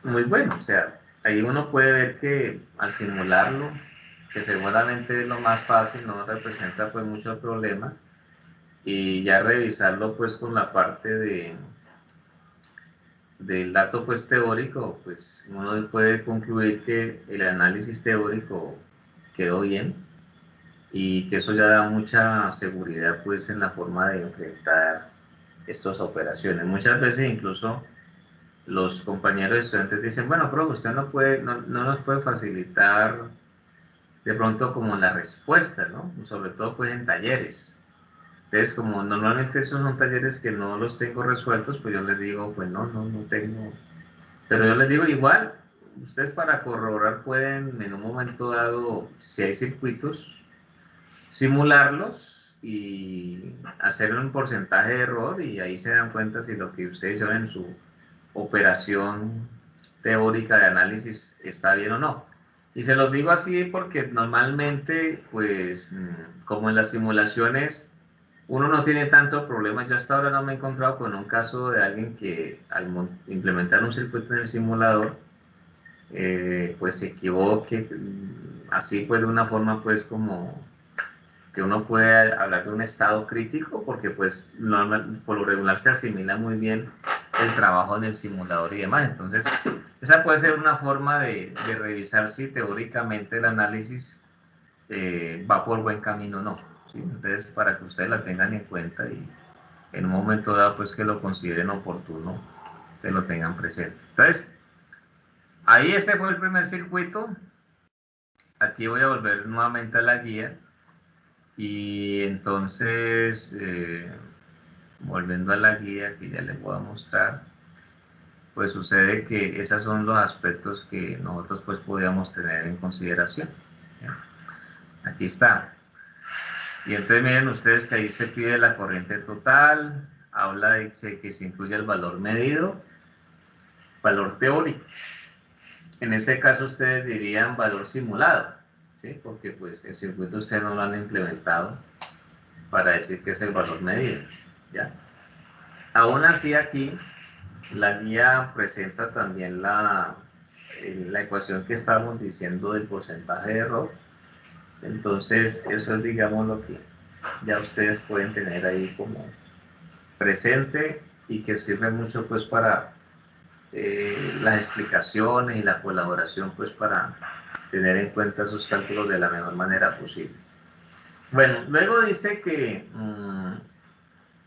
Muy bueno, o sea, ahí uno puede ver que al simularlo, que seguramente es lo más fácil, no representa pues mucho problema, y ya revisarlo pues con la parte del dato pues teórico, pues uno puede concluir que el análisis teórico quedó bien y que eso ya da mucha seguridad pues en la forma de enfrentar estas operaciones. Muchas veces incluso los compañeros estudiantes dicen, bueno, profe, usted no nos puede facilitar de pronto como la respuesta, ¿no? Sobre todo pues en talleres. Entonces, como normalmente esos son talleres que no los tengo resueltos, pues yo les digo, pues no tengo. Pero yo les digo igual, ustedes para corroborar pueden en un momento dado, si hay circuitos, simularlos y hacer un porcentaje de error y ahí se dan cuenta si lo que ustedes hicieron en su operación teórica de análisis está bien o no. Y se los digo así porque normalmente, pues, como en las simulaciones, uno no tiene tanto problema. Yo hasta ahora no me he encontrado con un caso de alguien que al implementar un circuito en el simulador, pues se equivoque, así pues de una forma pues como que uno puede hablar de un estado crítico, porque pues por lo regular se asimila muy bien el trabajo en el simulador y demás. Entonces, esa puede ser una forma de revisar si teóricamente el análisis va por buen camino o no, ¿sí? Entonces, para que ustedes la tengan en cuenta y en un momento dado, pues que lo consideren oportuno, que lo tengan presente. Entonces, ahí ese fue el primer circuito. Aquí voy a volver nuevamente a la guía. Y entonces, volviendo a la guía que ya les voy a mostrar, pues sucede que esos son los aspectos que nosotros pues podíamos tener en consideración. ¿Ya? Aquí está. Y entonces miren ustedes que ahí se pide la corriente total, habla de que se incluye el valor medido, valor teórico. En ese caso ustedes dirían valor simulado, ¿sí? Porque pues el circuito ustedes no lo han implementado para decir que es el valor medido, ¿ya? Aún así aquí la guía presenta también la ecuación que estábamos diciendo del porcentaje de error. Entonces eso es, digamos, lo que ya ustedes pueden tener ahí como presente y que sirve mucho pues para las explicaciones y la colaboración pues para tener en cuenta esos cálculos de la mejor manera posible. Bueno, luego dice que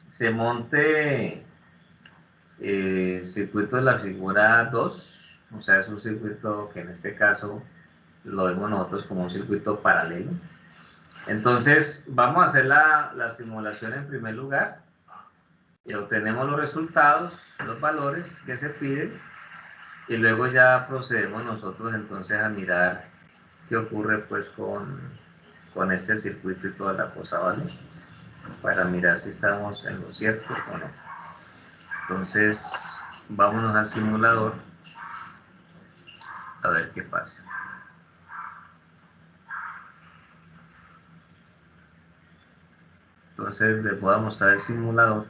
se monte circuito de la figura 2 o sea, es un circuito que en este caso lo vemos nosotros como un circuito paralelo. Entonces, vamos a hacer la simulación en primer lugar y obtenemos los resultados, los valores que se piden, y luego ya procedemos nosotros entonces a mirar qué ocurre pues con este circuito y toda la cosa, ¿vale? Para mirar si estamos en lo cierto o no. Entonces, vámonos al simulador a ver qué pasa. Entonces, les voy a mostrar el simulador.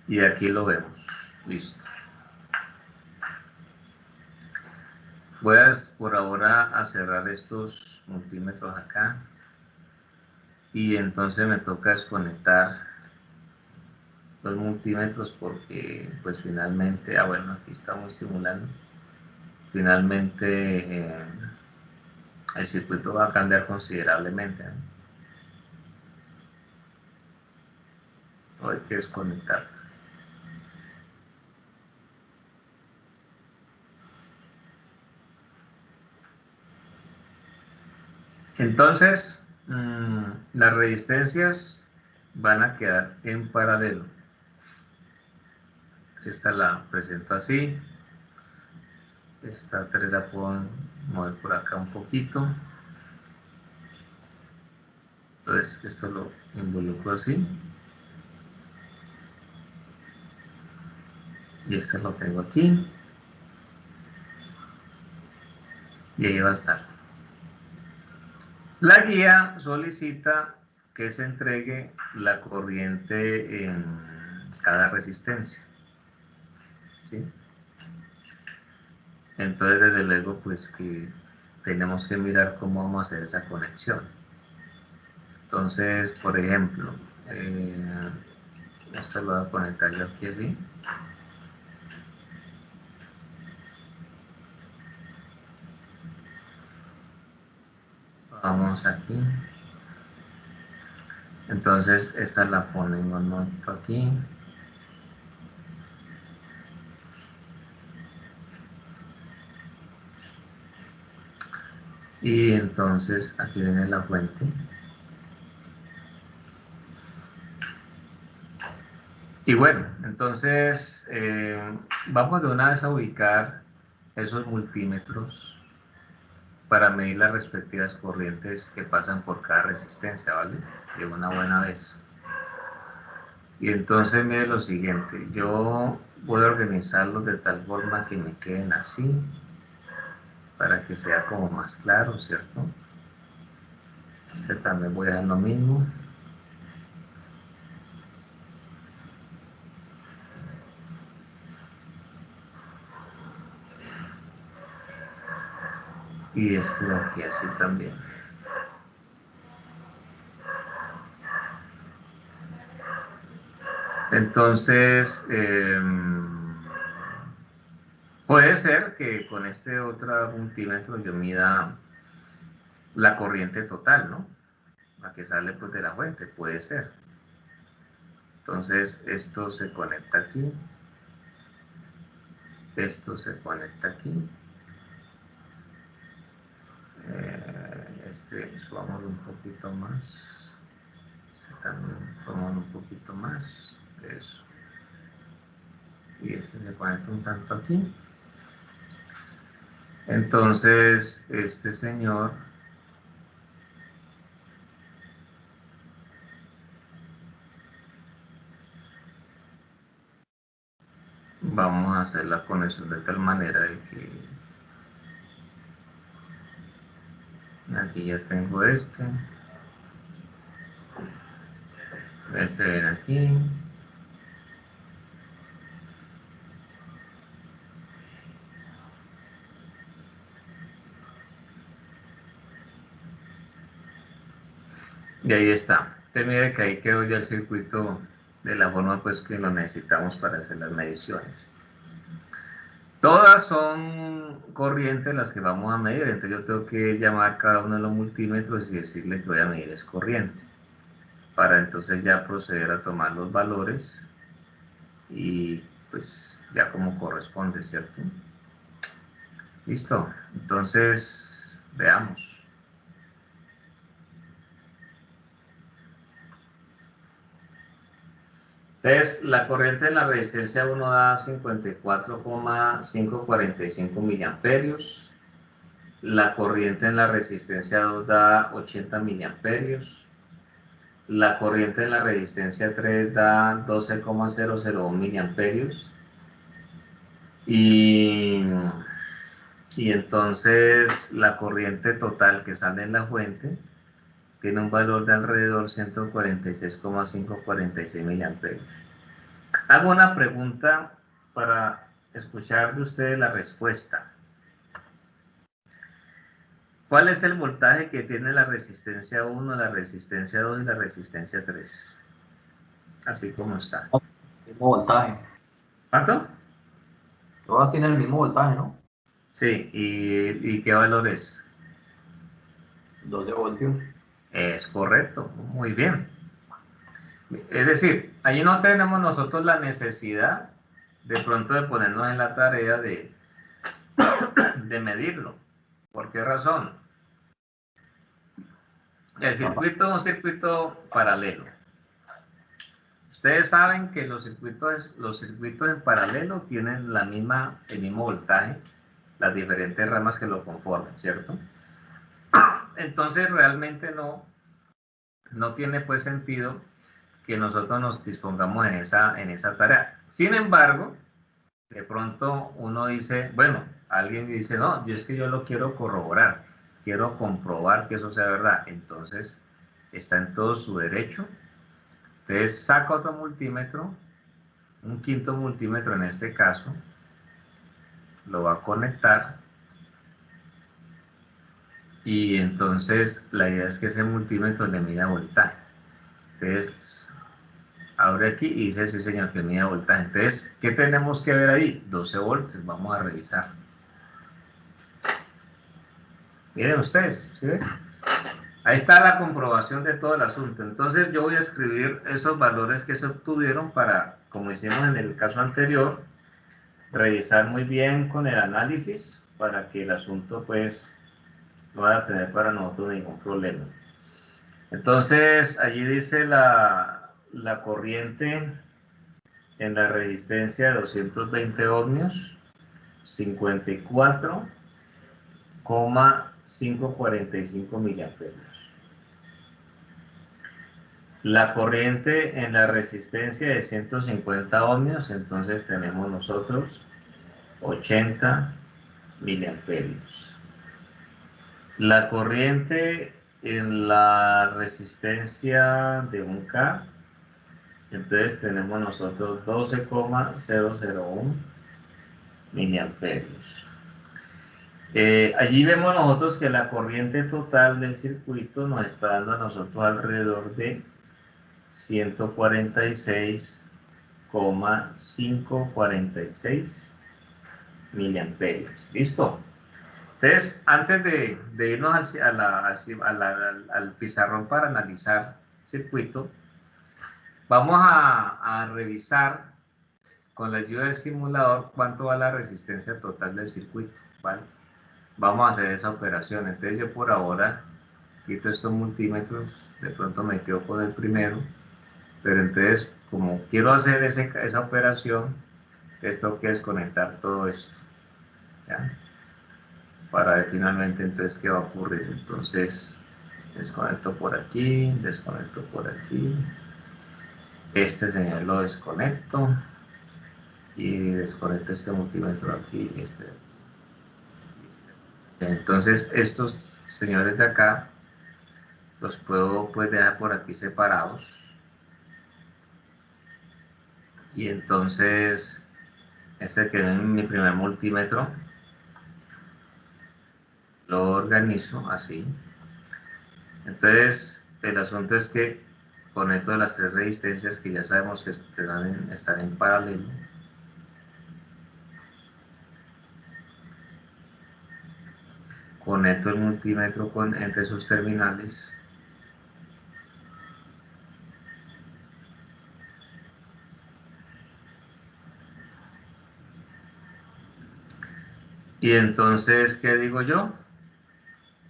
Y aquí lo vemos. Listo. Voy a por ahora a cerrar estos multímetros acá. Y entonces me toca desconectar los multímetros porque pues finalmente, bueno, aquí estamos simulando. Finalmente el circuito va a cambiar considerablemente, ¿no? Hay que desconectar. Entonces, las resistencias van a quedar en paralelo. Esta la presento así. Esta 3 la puedo mover por acá un poquito. Entonces, esto lo involucro así. Y este lo tengo aquí. Y ahí va a estar. La guía solicita que se entregue la corriente en cada resistencia, ¿sí? Entonces, desde luego, pues que tenemos que mirar cómo vamos a hacer esa conexión. Entonces, por ejemplo, esto lo voy a conectar yo aquí así. Vamos aquí. Entonces, esta la ponemos aquí. Y entonces aquí viene la fuente. Y bueno, entonces vamos de una vez a ubicar esos multímetros para medir las respectivas corrientes que pasan por cada resistencia, ¿vale? De una buena vez. Y entonces mire lo siguiente, yo voy a organizarlos de tal forma que me queden así, para que sea como más claro, ¿cierto? Este también voy a hacer lo mismo. Y este de aquí así también. Entonces, puede ser que con este otro multímetro yo mida la corriente total, ¿no? La que sale pues de la fuente, puede ser. Entonces, esto se conecta aquí. Esto se conecta aquí. Subamos un poquito más. Este también subamos un poquito más. Eso. Y este se conecta un tanto aquí. Entonces, este señor vamos a hacer la conexión de tal manera de que aquí ya tengo este ven aquí, y ahí está. Usted mire que ahí quedó ya el circuito de la forma pues que lo necesitamos para hacer las mediciones. Todas son corrientes las que vamos a medir, entonces yo tengo que llamar cada uno de los multímetros y decirle que voy a medir es corriente. para entonces ya proceder a tomar los valores y pues ya como corresponde, ¿cierto? Listo, entonces veamos. Entonces, la corriente en la resistencia 1 da 54,545 miliamperios. La corriente en la resistencia 2 da 80 miliamperios. La corriente en la resistencia 3 da 12,001 miliamperios. Y entonces la corriente total que sale en la fuente tiene un valor de alrededor 146,546 miliamperios. Hago una pregunta para escuchar de ustedes la respuesta. ¿Cuál es el voltaje que tiene la resistencia 1, la resistencia 2 y la resistencia 3? Así como está. Mismo voltaje. ¿Cuánto? Todas tienen el mismo voltaje, ¿no? Sí, ¿y qué valor es? 12 voltios. Es correcto, muy bien. Es decir, allí no tenemos nosotros la necesidad de pronto de ponernos en la tarea de medirlo. ¿Por qué razón? El circuito es un circuito paralelo. Ustedes saben que los circuitos en paralelo tienen el mismo voltaje, las diferentes ramas que lo conforman, ¿cierto? Entonces realmente no tiene pues sentido que nosotros nos dispongamos en esa tarea. Sin embargo, de pronto uno dice, bueno, alguien dice, no, yo es que yo lo quiero corroborar, quiero comprobar que eso sea verdad. Entonces, está en todo su derecho. Entonces, saca otro multímetro, un quinto multímetro en este caso, lo va a conectar y entonces la idea es que ese multímetro le mida voltaje. Entonces, abre aquí y dice, sí señor, que mida voltaje. Entonces, ¿qué tenemos que ver ahí? 12 voltios, vamos a revisar. Miren ustedes, ¿sí ven? Ahí está la comprobación de todo el asunto. Entonces yo voy a escribir esos valores que se obtuvieron para, como hicimos en el caso anterior, revisar muy bien con el análisis para que el asunto pues no vaya a tener para nosotros ningún problema. Entonces allí dice la corriente en la resistencia de 220 ohmios, 54,545 miliamperios. La corriente en la resistencia de 150 ohmios, entonces tenemos nosotros 80 miliamperios. La corriente en la resistencia de 1K, entonces tenemos nosotros 12,001 miliamperios. Allí vemos nosotros que la corriente total del circuito nos está dando a nosotros alrededor de 146,546 miliamperios. ¿Listo? Entonces, antes de irnos al pizarrón para analizar el circuito, vamos a revisar con la ayuda del simulador cuánto va la resistencia total del circuito, ¿vale? Vamos a hacer esa operación. Entonces yo por ahora quito estos multímetros, de pronto me quedo con el primero, pero entonces como quiero hacer esa operación, tengo que desconectar todo esto, ¿ya? Para ver finalmente entonces qué va a ocurrir. Entonces desconecto por aquí, desconecto por aquí, este señal lo desconecto y desconecto este multímetro aquí, entonces estos señores de acá los puedo pues dejar por aquí separados y entonces este que es mi primer multímetro lo organizo así. Entonces el asunto es que conecto las tres resistencias que ya sabemos que están en paralelo. Conecto el multímetro entre sus terminales Y entonces, ¿qué digo yo?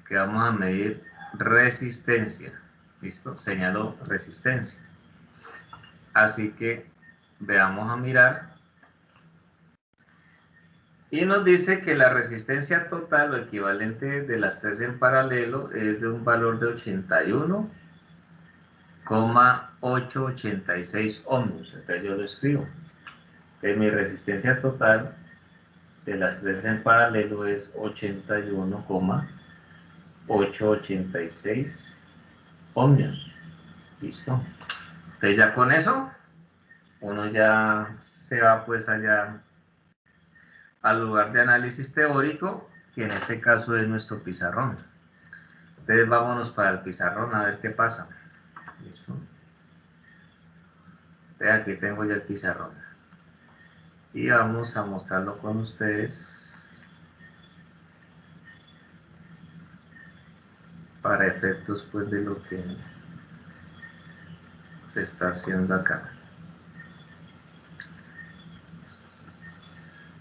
Que vamos a medir resistencia. ¿Listo? Señalo resistencia. Así que veamos a mirar. Y nos dice que la resistencia total o equivalente de las tres en paralelo es de un valor de 81,886 ohmios. Entonces yo lo escribo. Que mi resistencia total de las tres en paralelo es 81,886 ohmios. Listo. Entonces ya con eso, uno ya se va pues allá al lugar de análisis teórico, que en este caso es nuestro pizarrón. Entonces vámonos para el pizarrón a ver qué pasa. ¿Listo? Entonces aquí tengo ya el pizarrón. Y vamos a mostrarlo con ustedes para efectos pues de lo que se está haciendo acá.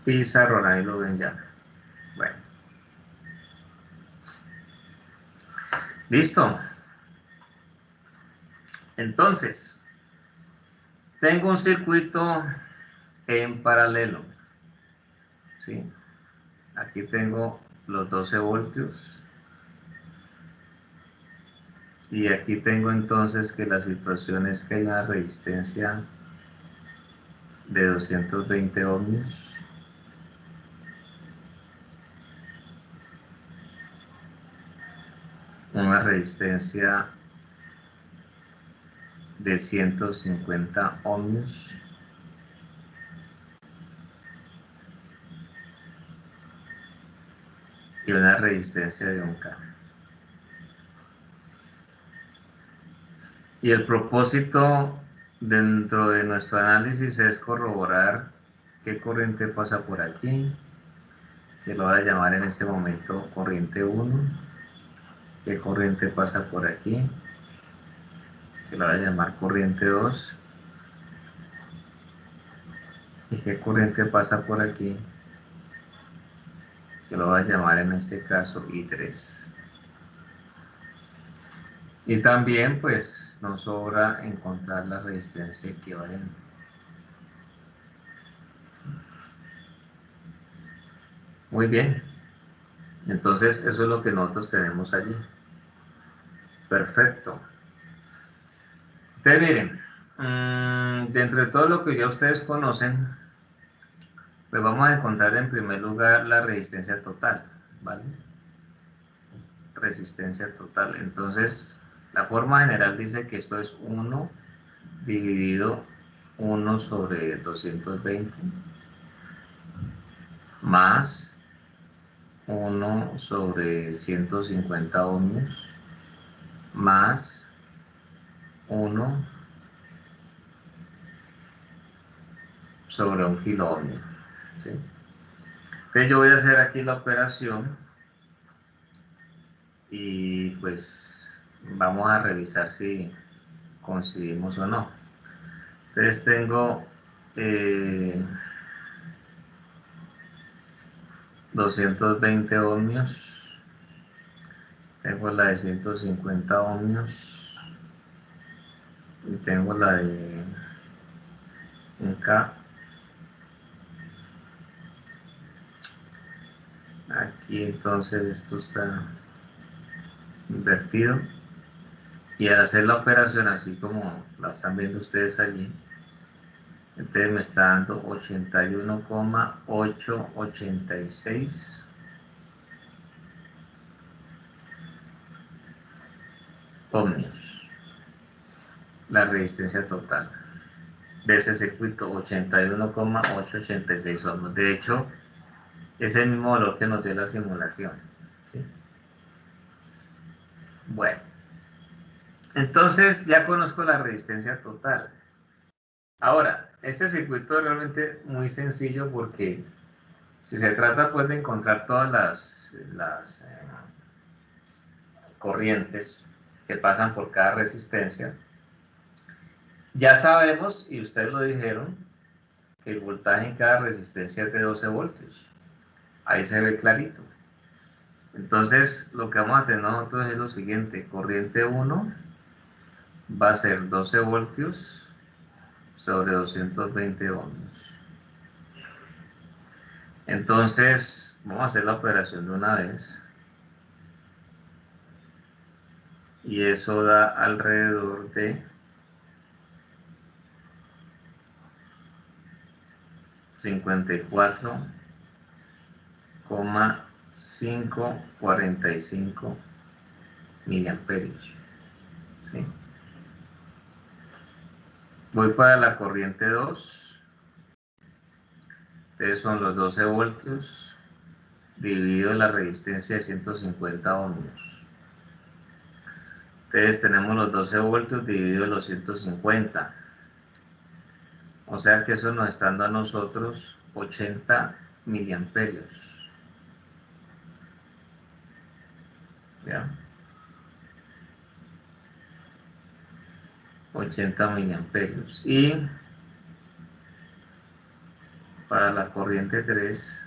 Pizarrón, ahí lo ven ya. Bueno. Listo. Entonces, tengo un circuito en paralelo. ¿Sí? Aquí tengo los 12 voltios. Y aquí tengo entonces que la situación es que hay una resistencia de 220 ohmios. Una resistencia de 150 ohmios. Y una resistencia de 1K. Y el propósito dentro de nuestro análisis es corroborar qué corriente pasa por aquí, que lo voy a llamar en este momento corriente 1, qué corriente pasa por aquí, que lo voy a llamar corriente 2, y qué corriente pasa por aquí, que lo voy a llamar en este caso I3. Y también pues nos sobra encontrar la resistencia equivalente. Muy bien, entonces eso es lo que nosotros tenemos allí. Perfecto. Entonces miren, dentro de todo lo que ya ustedes conocen, pues vamos a encontrar en primer lugar la resistencia total, ¿vale? Resistencia total. Entonces, la forma general dice que esto es 1 dividido 1 sobre 220 más 1 sobre 150 ohmios más 1 sobre 1 kilo ohmio. ¿Sí? Entonces yo voy a hacer aquí la operación y pues vamos a revisar si coincidimos o no. Entonces tengo 220 ohmios, tengo la de 150 ohmios y tengo la de 1K. Aquí entonces esto está invertido y al hacer la operación así como la están viendo ustedes allí, entonces me está dando 81,886 ohmios, la resistencia total de ese circuito, 81,886 ohmios. De hecho, es el mismo valor que nos dio la simulación. ¿Sí? Bueno, entonces ya conozco la resistencia total. Ahora, este circuito es realmente muy sencillo porque si se trata pues de encontrar todas las corrientes que pasan por cada resistencia, ya sabemos, y ustedes lo dijeron, que el voltaje en cada resistencia es de 12 voltios. Ahí se ve clarito. Entonces, lo que vamos a tener nosotros es lo siguiente. Corriente 1 va a ser 12 voltios sobre 220 ohmios. Entonces, vamos a hacer la operación de una vez. Y eso da alrededor de 54,545 miliamperios. ¿Sí? Voy para la corriente 2. Entonces son los 12 voltios dividido la resistencia de 150 ohmios. Entonces tenemos los 12 voltios dividido los 150. O sea que eso nos está dando a nosotros 80 miliamperios. ¿Ya? 80 miliamperios. Y para la corriente 3,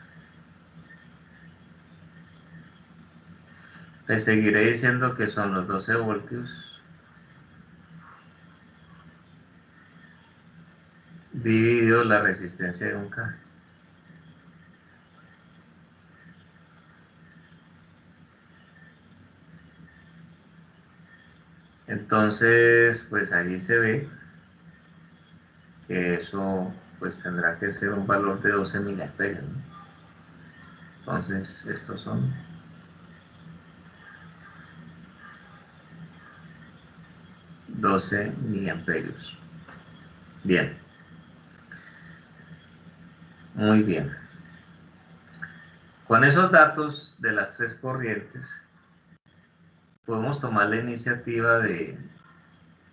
les seguiré diciendo que son los 12 voltios dividido la resistencia de un K. Entonces, pues ahí se ve que eso pues tendrá que ser un valor de 12 miliamperios, ¿no? Entonces, estos son 12 miliamperios. Bien, muy bien. Con esos datos de las tres corrientes, podemos tomar la iniciativa de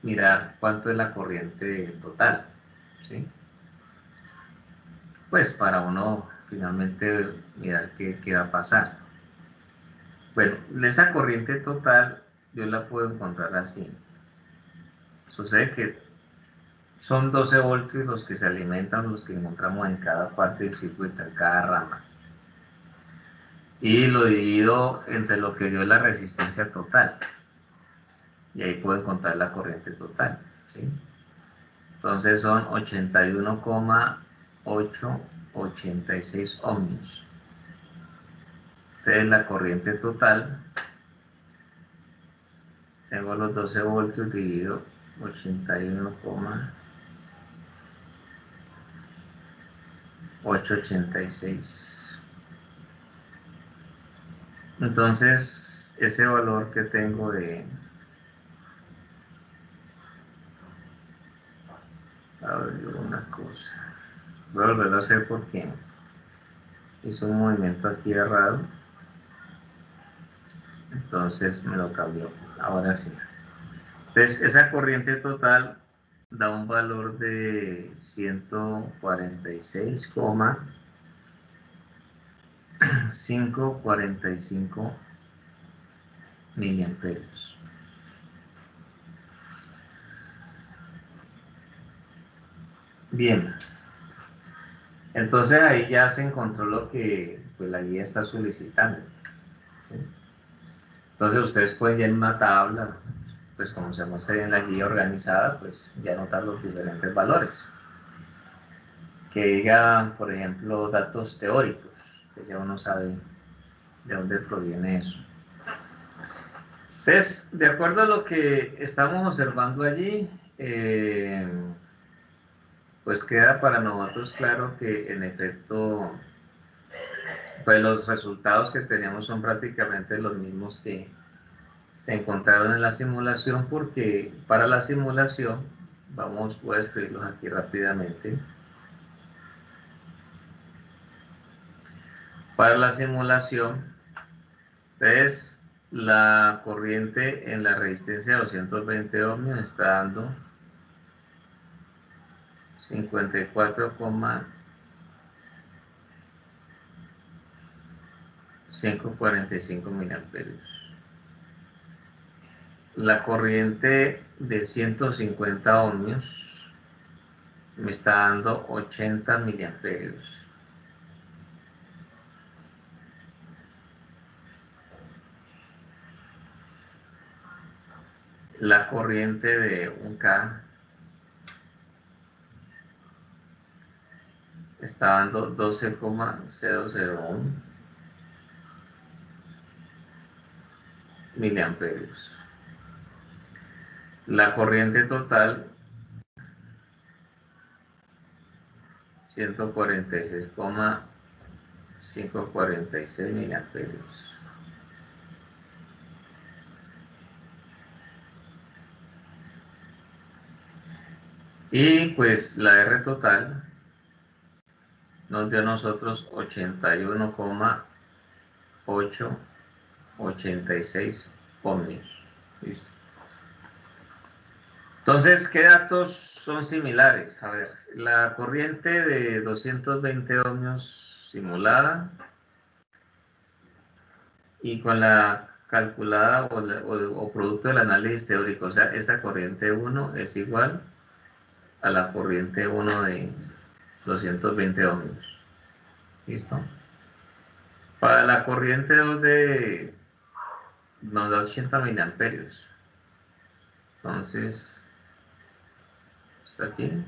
mirar cuánto es la corriente total, ¿sí? Pues para uno finalmente mirar qué va a pasar. Bueno, esa corriente total yo la puedo encontrar así. Sucede que son 12 voltios los que se alimentan, los que encontramos en cada parte del circuito, en cada rama. Y lo divido entre lo que dio la resistencia total. Y ahí puedo encontrar la corriente total, ¿sí? Entonces son 81,886 ohmios. Entonces la corriente total, tengo los 12 voltios dividido 81,886. Entonces ese valor que tengo de... A ver, una cosa. Voy a volverlo a hacer porque hizo un movimiento aquí errado. Entonces me lo cambió. Ahora sí. Entonces esa corriente total da un valor de 146,545 miliamperios. Bien, entonces ahí ya se encontró lo que pues, la guía está solicitando, ¿sí? Entonces ustedes pueden ya en una tabla, pues como se muestra en la guía organizada, pues ya anotar los diferentes valores. Que diga, por ejemplo, datos teóricos, que ya uno sabe de dónde proviene eso. Entonces, de acuerdo a lo que estamos observando allí, pues queda para nosotros claro que en efecto, pues los resultados que teníamos son prácticamente los mismos que se encontraron en la simulación, porque para la simulación, voy a escribirlos aquí rápidamente. Para la simulación, entonces, la corriente en la resistencia de 220 ohmios está dando 54,545 miliamperios. La corriente de 150 ohmios me está dando 80 miliamperios. la corriente de un K está dando 12,001 miliamperios. La corriente total 146,546 miliamperios. Y pues la R total nos dio a nosotros 81,886 ohmios. ¿Listo? Entonces, ¿qué datos son similares? A ver, la corriente de 220 ohmios simulada y con la calculada o producto del análisis teórico, o sea, esta corriente 1 es igual a la corriente 1 de 220 ohmios. ¿Listo? Para la corriente 2 nos da 80 miliamperios. Entonces, está aquí.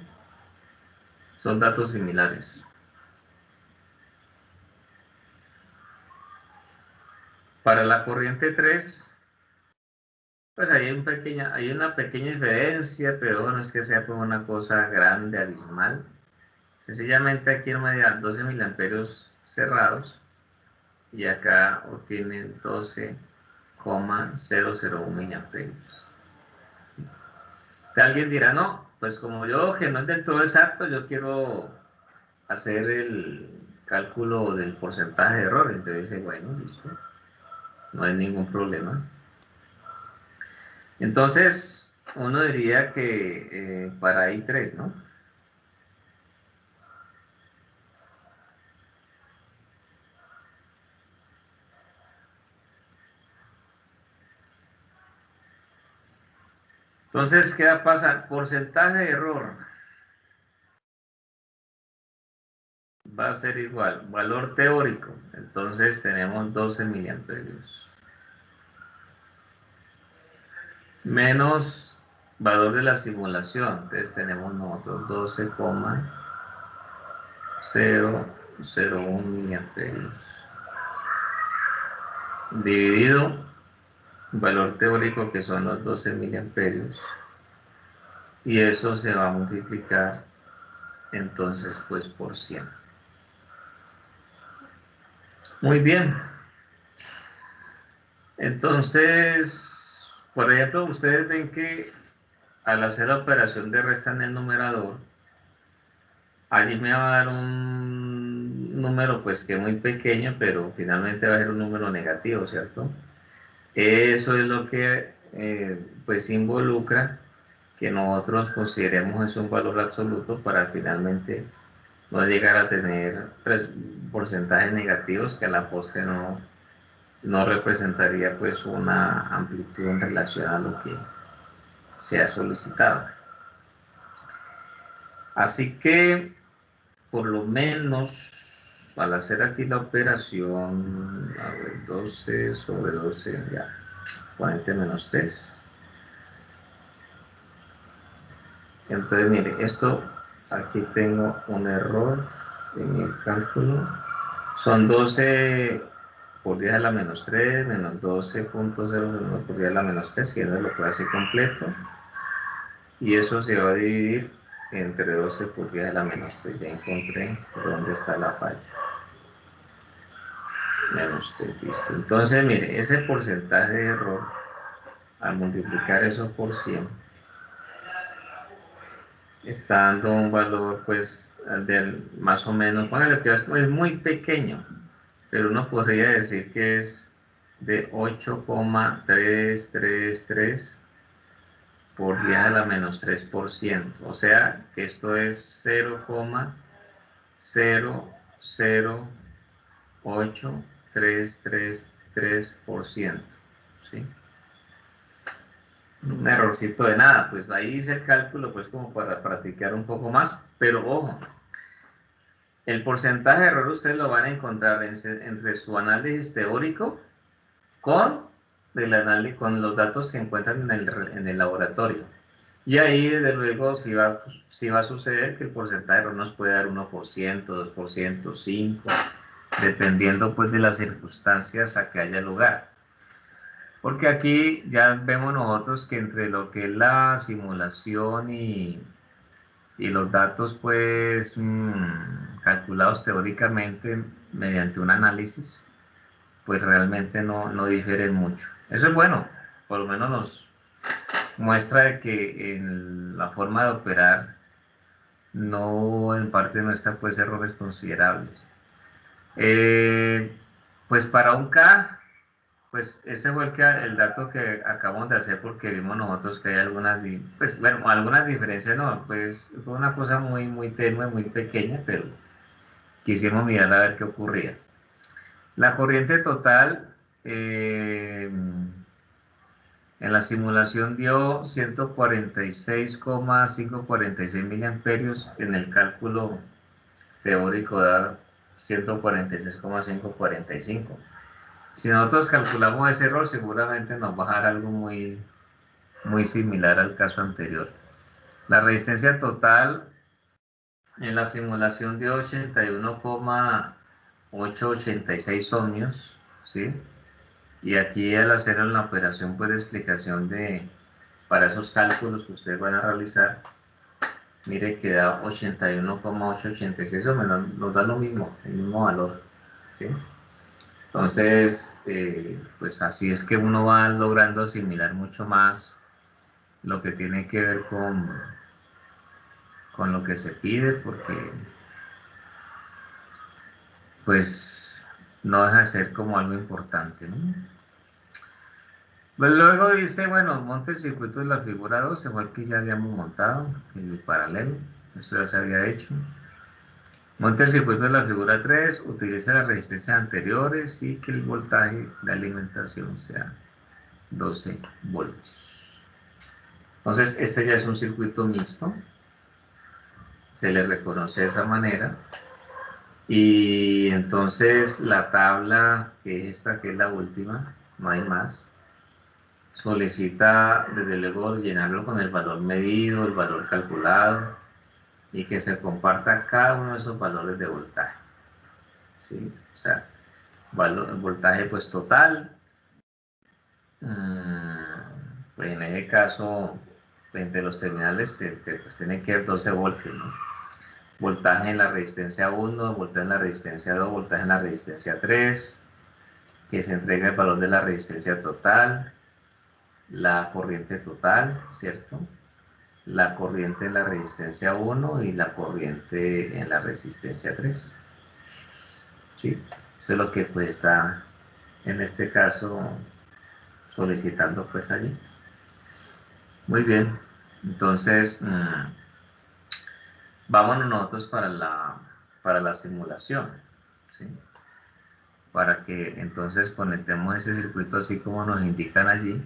Son datos similares. Para la corriente 3, pues hay una pequeña diferencia, pero bueno, es que sea como una cosa grande, abismal. Sencillamente aquí no me da 12 miliamperios cerrados y acá obtienen 12,001 miliamperios. Alguien dirá, no, pues como yo que no es del todo exacto, yo quiero hacer el cálculo del porcentaje de error. Entonces dice, bueno, listo, no hay ningún problema. Entonces, uno diría que para I3, ¿no? Entonces, ¿qué va a pasar? Porcentaje de error va a ser igual. Valor teórico. Entonces, tenemos 12 miliamperios. Menos valor de la simulación. Entonces, tenemos nosotros 12,001 miliamperios. Dividido valor teórico, que son los 12 miliamperios. Y eso se va a multiplicar entonces pues por 100. Muy bien. Entonces, por ejemplo, ustedes ven que al hacer la operación de resta en el numerador, allí me va a dar un número pues que es muy pequeño, pero finalmente va a ser un número negativo, ¿cierto? Eso es lo que pues involucra que nosotros consideremos eso un valor absoluto para finalmente no llegar a tener porcentajes negativos que a la postre no representaría pues una amplitud en relación a lo que se ha solicitado. Así que por lo menos al hacer aquí la operación, a ver, 12 sobre 12, ya, 40 menos 3. Entonces mire, esto aquí tengo un error en el cálculo. Son 12 por 10 a la menos 3 menos 12,001 por 10 a la menos 3, que no lo puede hacer completo. Y eso se va a dividir entre 12 por 10 a la menos 3. Ya encontré dónde está la falla. Menos 3, listo. Entonces, mire, ese porcentaje de error, al multiplicar eso por 100, está dando un valor, pues, del más o menos, póngale que es muy pequeño, pero uno podría decir que es de 8,333 por 10 a la menos 3%. O sea, que esto es 0,00833%. ¿Sí? Un errorcito de nada, pues ahí hice el cálculo pues como para practicar un poco más, pero ojo, el porcentaje de error ustedes lo van a encontrar entre su análisis teórico con del análisis, con los datos que encuentran en el laboratorio. Y ahí, desde luego, sí va a suceder que el porcentaje de error nos puede dar 1%, 2%, 5%, dependiendo pues de las circunstancias a que haya lugar. Porque aquí ya vemos nosotros que entre lo que es la simulación y los datos pues calculados teóricamente mediante un análisis, pues realmente no difieren mucho. Eso es bueno, por lo menos nos muestra de que en la forma de operar no en parte nuestra pues errores considerables. Pues para un K, pues ese fue el dato que acabamos de hacer porque vimos nosotros que hay pues bueno, algunas diferencias, no, pues fue una cosa muy tenue, muy pequeña, pero quisimos mirar a ver qué ocurría. La corriente total en la simulación dio 146,546 miliamperios, en el cálculo teórico da 146,545. Si nosotros calculamos ese error, seguramente nos va a dar algo muy similar al caso anterior. La resistencia total en la simulación dio 81,886 ohmios, ¿sí? Y aquí al hacer la operación pues, de explicación para esos cálculos que ustedes van a realizar, mire que da 81,886 ohmios, nos da lo mismo, el mismo valor, ¿sí? Entonces, pues así es que uno va logrando asimilar mucho más lo que tiene que ver con lo que se pide, porque pues no deja de ser como algo importante, ¿no? Pues luego dice, bueno, monte el circuito de la figura 2, igual que ya habíamos montado, el paralelo, eso ya se había hecho. Monte el circuito de la figura 3, utilice las resistencias anteriores y que el voltaje de alimentación sea 12 voltios. Entonces, este ya es un circuito mixto, se le reconoce de esa manera. Y entonces la tabla, que es esta, que es la última, no hay más, solicita desde luego llenarlo con el valor medido, el valor calculado y que se comparta cada uno de esos valores de voltaje. ¿Sí? O sea, voltaje pues total, pues en ese caso, entre los terminales pues tiene que haber 12 voltios, ¿no? Voltaje en la resistencia 1, voltaje en la resistencia 2, voltaje en la resistencia 3, que se entrega el valor de la resistencia total, la corriente total, ¿cierto? La corriente en la resistencia 1 y la corriente en la resistencia 3. ¿Sí? Eso es lo que pues está en este caso solicitando pues allí. Muy bien, entonces vámonos nosotros para la simulación, ¿sí? Para que entonces conectemos ese circuito así como nos indican allí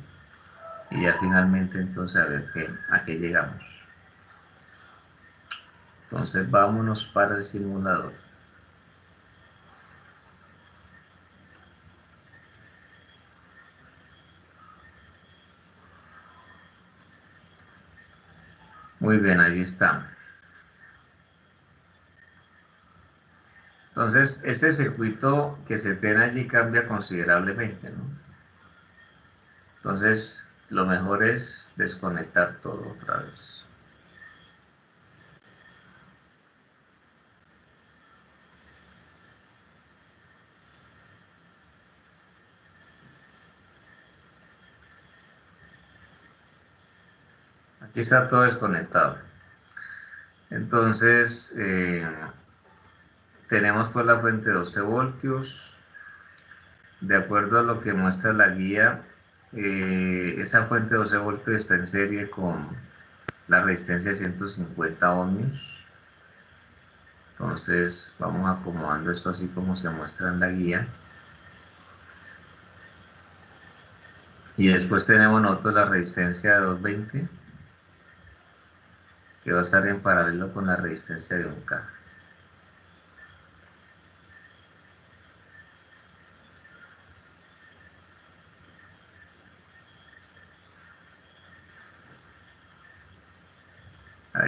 y ya finalmente entonces a ver a qué llegamos. Entonces vámonos para el simulador. Muy bien, allí está. Entonces, este circuito que se tiene allí cambia considerablemente, ¿no? Entonces, lo mejor es desconectar todo otra vez. Aquí está todo desconectado. Entonces, tenemos pues la fuente de 12 voltios. De acuerdo a lo que muestra la guía, esa fuente de 12 voltios está en serie con la resistencia de 150 ohmios. Entonces vamos acomodando esto así como se muestra en la guía. Y después tenemos nosotros la resistencia de 220, que va a estar en paralelo con la resistencia de 1K.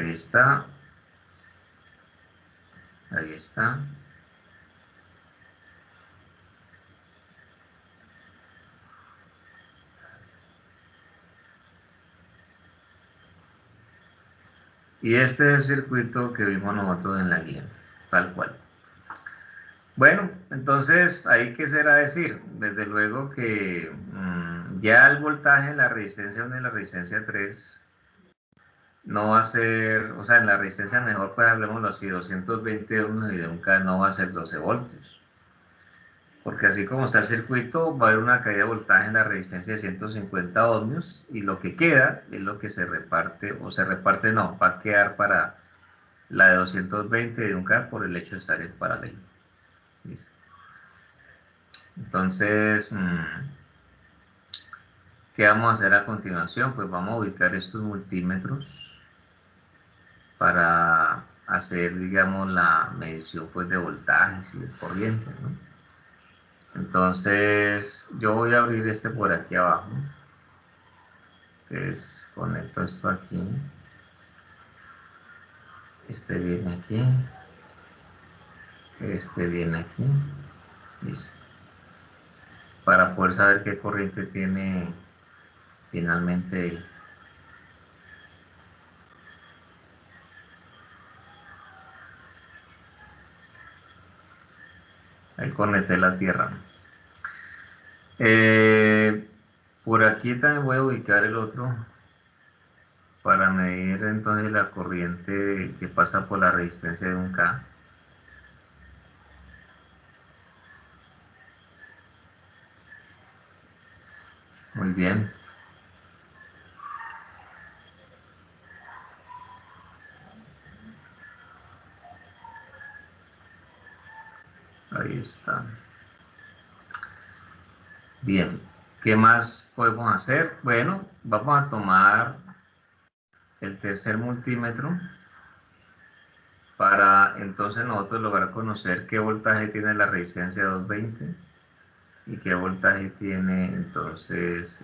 Ahí está. Ahí está. Y este es el circuito que vimos nosotros en la guía, tal cual. Bueno, entonces, ¿ahí qué será decir? Desde luego que ya el voltaje en la resistencia 1 y la resistencia 3 no va a ser, o sea, en la resistencia mejor, pues hablemoslo así, 220 ohms y de un K no va a ser 12 voltios. Porque así como está el circuito, va a haber una caída de voltaje en la resistencia de 150 ohmios y lo que queda es lo que se reparte, o se reparte no, va a quedar para la de 220 de un K por el hecho de estar en paralelo. ¿Listo? Entonces, ¿qué vamos a hacer a continuación? Pues vamos a ubicar estos multímetros para hacer, digamos, la medición pues, de voltajes y de corriente, ¿no? Entonces, yo voy a abrir este por aquí abajo. Entonces, conecto esto aquí. Este viene aquí. Este viene aquí. Listo. Para poder saber qué corriente tiene finalmente el conecté la tierra. Por aquí también voy a ubicar el otro para medir entonces la corriente que pasa por la resistencia de un K. Muy bien. Ahí está. Bien. ¿Qué más podemos hacer? Bueno, vamos a tomar el tercer multímetro para entonces nosotros lograr conocer qué voltaje tiene la resistencia 220 y qué voltaje tiene entonces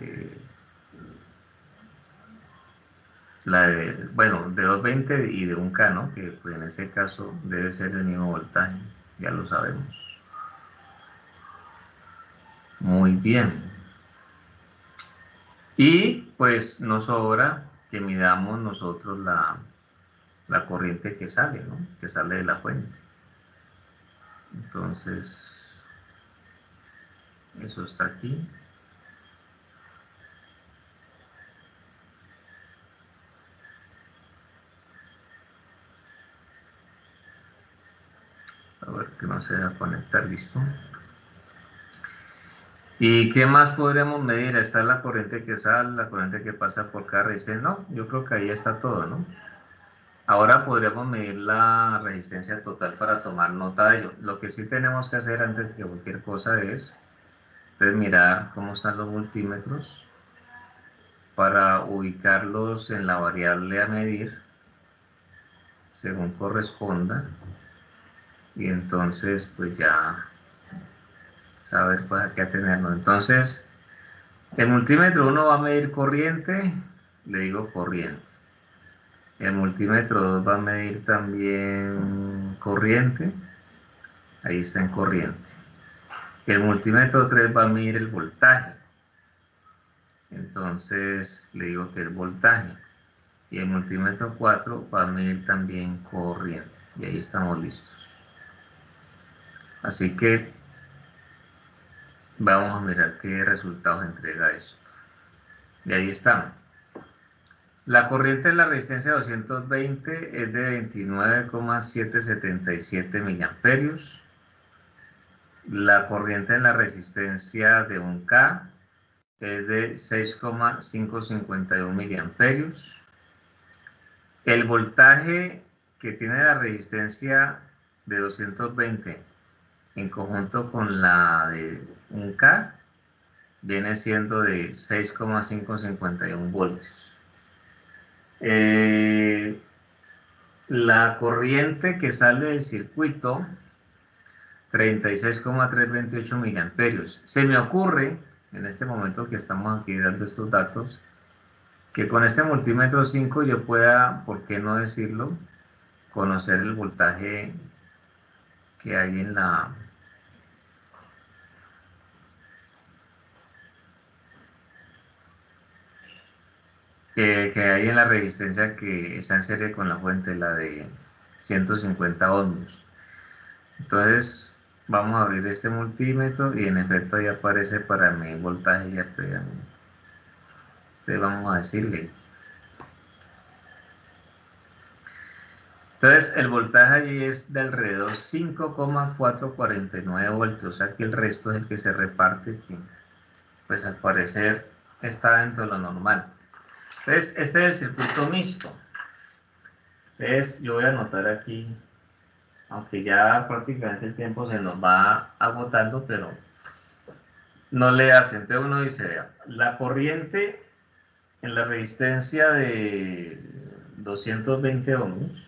la de, bueno, de 220 y de un K, ¿no? Que pues en ese caso debe ser el mismo voltaje, ya lo sabemos. Muy bien. Y pues nos sobra que midamos nosotros la corriente que sale, ¿no? Que sale de la fuente. Entonces, eso está aquí. A ver que no se va a conectar, listo. ¿Y qué más podríamos medir? Está la corriente que sale, la corriente que pasa por cada resistencia. No, yo creo que ahí está todo, ¿no? Ahora podríamos medir la resistencia total para tomar nota de ello. Lo que sí tenemos que hacer antes que cualquier cosa es mirar cómo están los multímetros para ubicarlos en la variable a medir según corresponda y entonces pues ya saber pues a qué atenernos. Entonces el multímetro 1 va a medir corriente, le digo corriente. El multímetro 2 va a medir también corriente, ahí está en corriente. El multímetro 3 va a medir el voltaje, entonces le digo que es voltaje. Y el multímetro 4 va a medir también corriente, y ahí estamos listos. Así que vamos a mirar qué resultados entrega esto. Y ahí están. La corriente de la resistencia 220 es de 29,777 miliamperios. La corriente en la resistencia de un K es de 6,551 miliamperios. El voltaje que tiene la resistencia de 220 en conjunto con la de un K viene siendo de 6,551 voltios. La corriente que sale del circuito, 36,328 miliamperios. Se me ocurre, en este momento que estamos aquí dando estos datos, que con este multímetro 5 yo pueda, ¿por qué no decirlo?, conocer el voltaje que hay en la que hay en la resistencia que está en serie con la fuente, la de 150 ohmios. Entonces vamos a abrir este multímetro y en efecto ahí aparece para mí el voltaje ya previamente. Entonces vamos a decirle. Entonces el voltaje allí es de alrededor 5,449 voltios, o sea que el resto es el que se reparte, que pues al parecer está dentro de lo normal. Entonces este es el circuito mixto. Entonces yo voy a anotar aquí, aunque ya prácticamente el tiempo se nos va agotando, pero no le hace. Entonces uno dice, vea, la corriente en la resistencia de 220 ohmios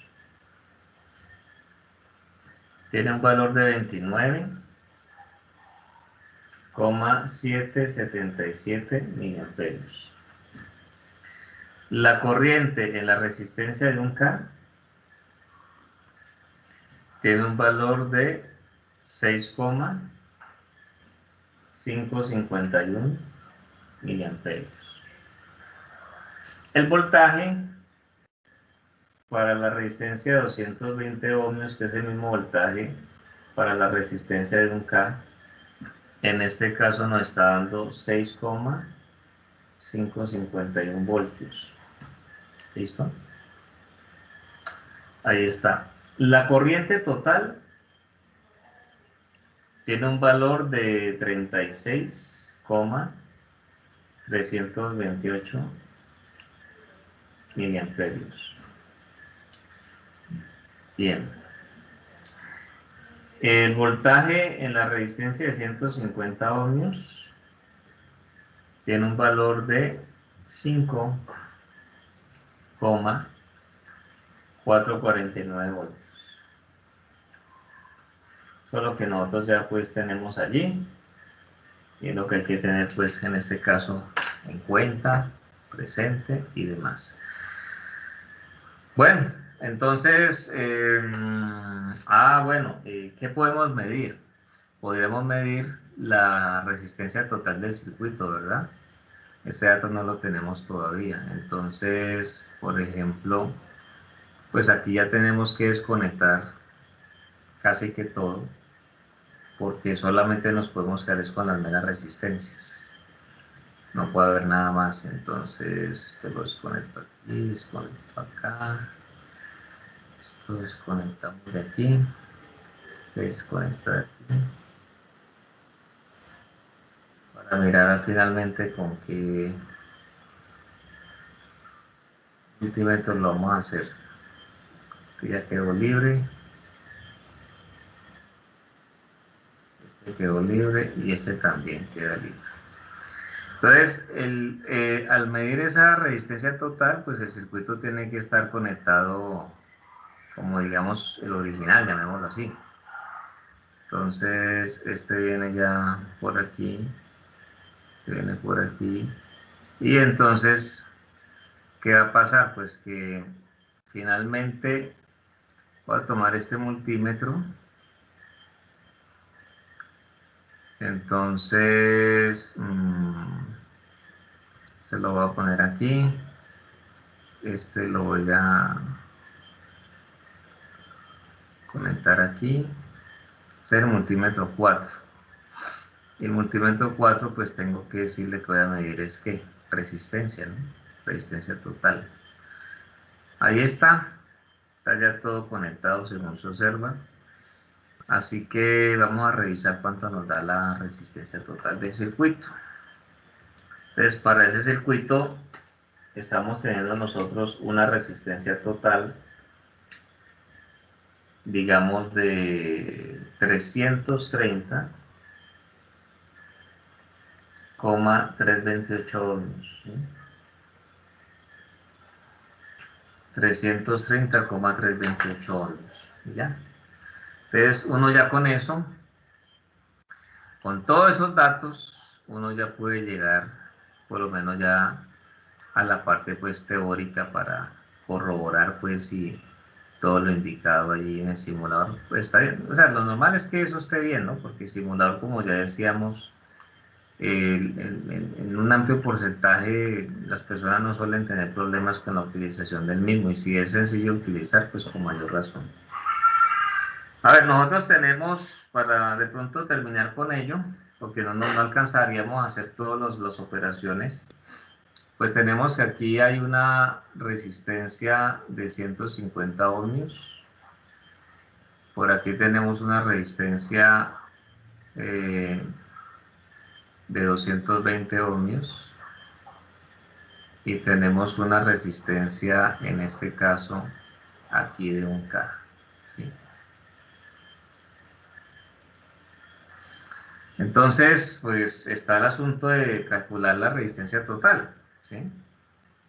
tiene un valor de 29,777 miliamperios. La corriente en la resistencia de un K tiene un valor de 6,551 miliamperios. El voltaje para la resistencia de 220 ohmios, que es el mismo voltaje para la resistencia de un K, en este caso nos está dando 6,551 voltios. ¿Listo? Ahí está. La corriente total tiene un valor de 36,328 miliamperios. Bien. El voltaje en la resistencia de 150 ohmios tiene un valor de 5,449 voltios. Solo que nosotros ya pues tenemos allí, y es lo que hay que tener pues en este caso en cuenta, presente y demás. Bueno, entonces, bueno, ¿qué podemos medir? Podríamos medir la resistencia total del circuito, ¿verdad? Ese dato no lo tenemos todavía. Entonces, por ejemplo, pues aquí ya tenemos que desconectar casi que todo, porque solamente nos podemos quedar con las meras resistencias. No puede haber nada más. Entonces, este lo desconecto aquí, desconecto acá. Esto desconectamos de aquí, desconecto de aquí, para mirar finalmente con qué multímetro lo vamos a hacer. Este ya quedó libre, este quedó libre y este también queda libre. Entonces, al medir esa resistencia total, pues el circuito tiene que estar conectado como digamos el original, llamémoslo así. Entonces, este viene ya por aquí, viene por aquí, y entonces, ¿qué va a pasar? Pues que finalmente voy a tomar este multímetro, entonces se lo voy a poner aquí, este lo voy a conectar aquí, es el multímetro 4. Y el multímetro 4 pues tengo que decirle que voy a medir es que resistencia, ¿no? Resistencia total. Ahí está ya todo conectado según se observa. Así que vamos a revisar cuánto nos da la resistencia total del circuito. Entonces, para ese circuito estamos teniendo nosotros una resistencia total, digamos, de 330,328 ohmios. ¿Sí? 330,328 ohmios. ¿Ya? Entonces, uno ya con eso, con todos esos datos, uno ya puede llegar, por lo menos ya a la parte pues teórica para corroborar pues si todo lo indicado allí en el simulador pues está bien. O sea, lo normal es que eso esté bien, ¿no? Porque el simulador, como ya decíamos, en un amplio porcentaje las personas no suelen tener problemas con la utilización del mismo, y si es sencillo utilizar, pues con mayor razón. A ver, nosotros tenemos, para de pronto terminar con ello, porque no alcanzaríamos a hacer todas las operaciones, pues tenemos que aquí hay una resistencia de 150 ohmios, por aquí tenemos una resistencia de 220 ohmios, y tenemos una resistencia, en este caso, aquí de 1K, ¿sí? Entonces, pues está el asunto de calcular la resistencia total, ¿sí?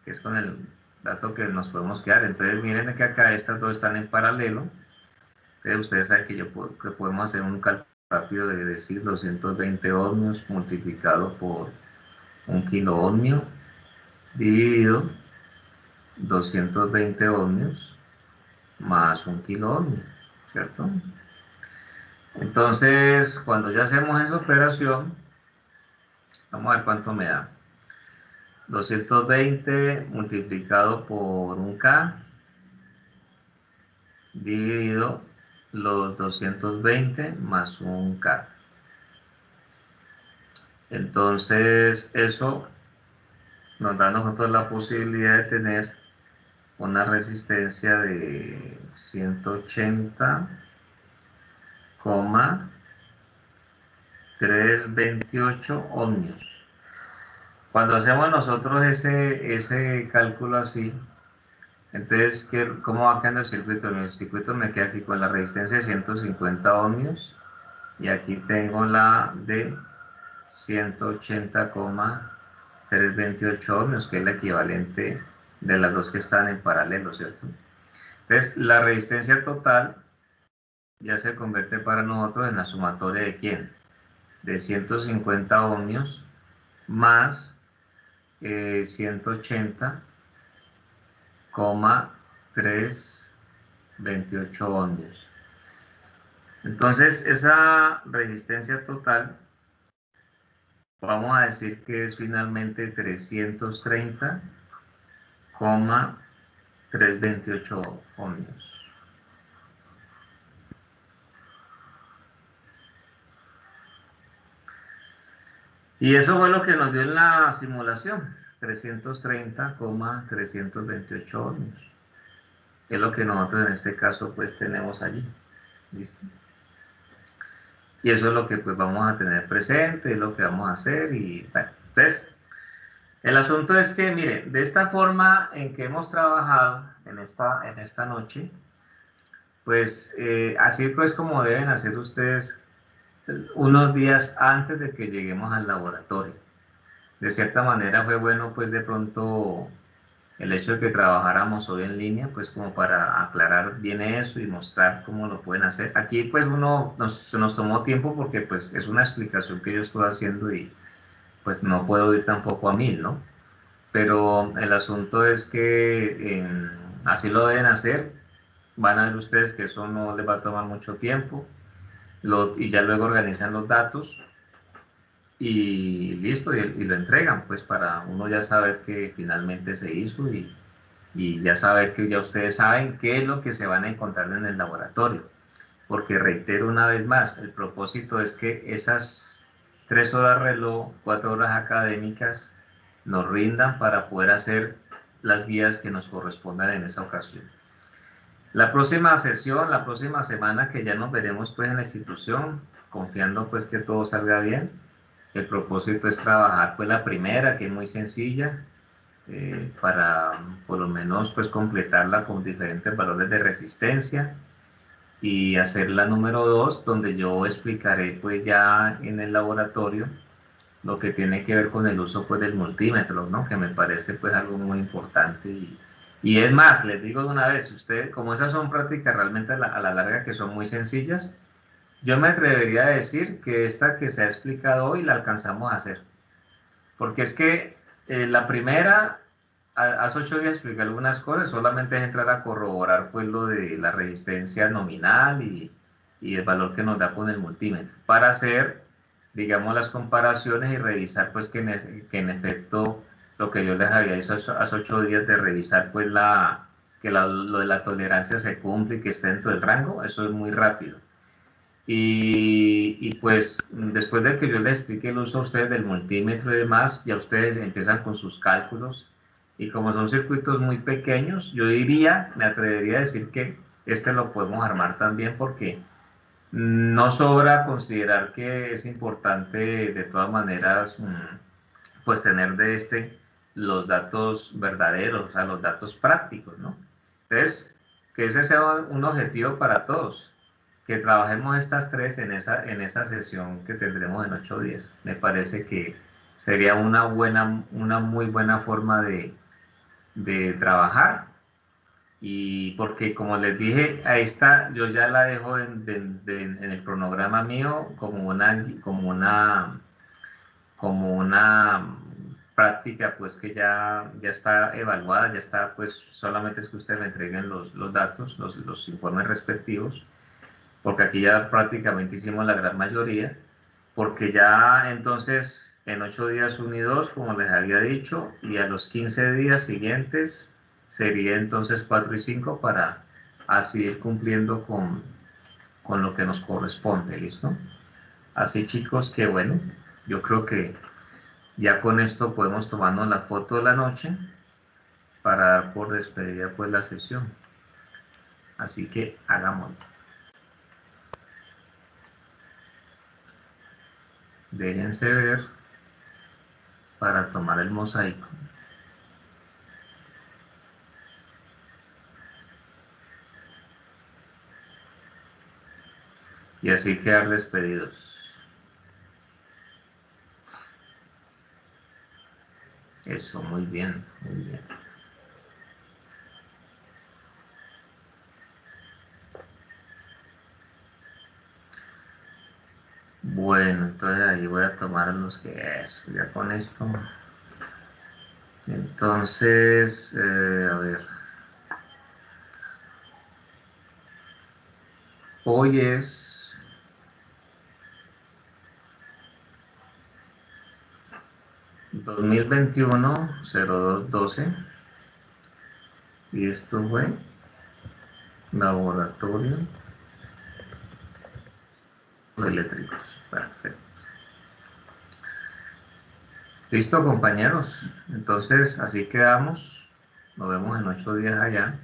Que es con el dato que nos podemos quedar. Entonces, miren que acá estas dos están en paralelo. Entonces, ustedes saben que podemos hacer un cálculo rápido de decir 220 ohmios multiplicado por 1 kilo ohmio dividido 220 ohmios más 1 kilo ohmio, ¿cierto? Entonces, cuando ya hacemos esa operación, vamos a ver cuánto me da. 220 multiplicado por 1K dividido los 220 más 1K. Entonces, eso nos da a nosotros la posibilidad de tener una resistencia de 180,328 ohmios. Cuando hacemos nosotros ese cálculo así, entonces, ¿cómo va quedando el circuito? El circuito me queda aquí con la resistencia de 150 ohmios, y aquí tengo la de 180,328 ohmios, que es la equivalente de las dos que están en paralelo, ¿cierto? Entonces, la resistencia total ya se convierte para nosotros en la sumatoria de ¿quién? De 150 ohmios más 180,328 ohmios. Entonces, esa resistencia total, vamos a decir que es finalmente 330,328 ohmios. Y eso fue lo que nos dio en la simulación, 330,328 ohmios. Es lo que nosotros en este caso pues tenemos allí. ¿Listo? Y eso es lo que pues vamos a tener presente, es lo que vamos a hacer. Y bueno, entonces, el asunto es que, mire, de esta forma en que hemos trabajado en esta noche, pues así pues como deben hacer ustedes unos días antes de que lleguemos al laboratorio. De cierta manera fue bueno pues de pronto el hecho de que trabajáramos hoy en línea, pues como para aclarar bien eso y mostrar cómo lo pueden hacer. Aquí pues se nos tomó tiempo porque pues es una explicación que yo estoy haciendo y pues no puedo ir tampoco a 1000, ¿no? Pero el asunto es que así lo deben hacer. Van a ver ustedes que eso no les va a tomar mucho tiempo, y ya luego organizan los datos y listo, y lo entregan, pues para uno ya saber que finalmente se hizo, y ya saber que ya ustedes saben qué es lo que se van a encontrar en el laboratorio. Porque reitero una vez más, el propósito es que esas 3 horas reloj, 4 horas académicas, nos rindan para poder hacer las guías que nos correspondan en esa ocasión. La próxima sesión, la próxima semana, que ya nos veremos pues en la institución, confiando pues que todo salga bien. El propósito es trabajar pues la primera, que es muy sencilla, para por lo menos pues completarla con diferentes valores de resistencia, y hacer la número 2, donde yo explicaré pues ya en el laboratorio lo que tiene que ver con el uso pues del multímetro, ¿no? Que me parece pues algo muy importante, y es más, les digo de una vez, ustedes, como esas son prácticas realmente a la larga que son muy sencillas, yo me atrevería a decir que esta que se ha explicado hoy la alcanzamos a hacer. Porque es que la primera hace 8 días expliqué algunas cosas, solamente es entrar a corroborar pues lo de la resistencia nominal y el valor que nos da con el multímetro, para hacer, digamos, las comparaciones y revisar pues que en efecto lo que yo les había dicho hace 8 días de revisar pues lo de la tolerancia se cumple y que esté dentro del rango, eso es muy rápido. Y pues después de que yo les explique el uso a ustedes del multímetro y demás, ya ustedes empiezan con sus cálculos. Y como son circuitos muy pequeños, yo diría, me atrevería a decir que este lo podemos armar también porque no sobra considerar que es importante de todas maneras, pues tener de este los datos verdaderos, o sea, los datos prácticos, ¿no? Entonces, que ese sea un objetivo para todos, que trabajemos estas tres en esa sesión que tendremos en 8 días. Me parece que sería una muy buena forma de trabajar y porque como les dije, a esta yo ya la dejo en el cronograma mío como una práctica pues que ya está evaluada, ya está pues solamente es que ustedes me entreguen los datos, los informes respectivos, porque aquí ya prácticamente hicimos la gran mayoría, porque ya entonces en 8 días 1 y 2, como les había dicho, y a los 15 días siguientes sería entonces 4 y 5 para así ir cumpliendo con lo que nos corresponde, ¿listo? Así chicos, que bueno, yo creo que ya con esto podemos tomarnos la foto de la noche para dar por despedida pues la sesión. Así que hagámoslo. Déjense ver para tomar el mosaico. Y así quedar despedidos. Eso, muy bien, muy bien. Bueno, entonces ahí voy a tomar los que es, ya con esto. Entonces, a ver. Hoy es 2021-02-12 y esto fue laboratorio de eléctricos. Perfecto. Listo, compañeros. Entonces, así quedamos. Nos vemos en 8 días allá.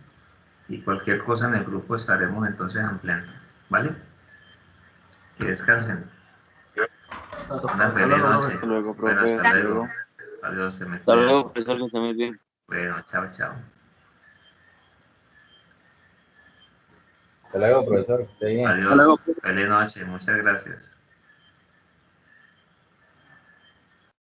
Y cualquier cosa en el grupo estaremos entonces ampliando. ¿Vale? Que descansen. Una Hasta feliz luego, noche. profe. Hasta luego, Bueno, profe. hasta Hasta luego. luego. Adiós, se me Hasta cuidan. luego, profesor, que esté muy bien. Bueno, chao, chao. Hasta luego, profesor. Que esté bien. Adiós. Feliz noche. Muchas gracias.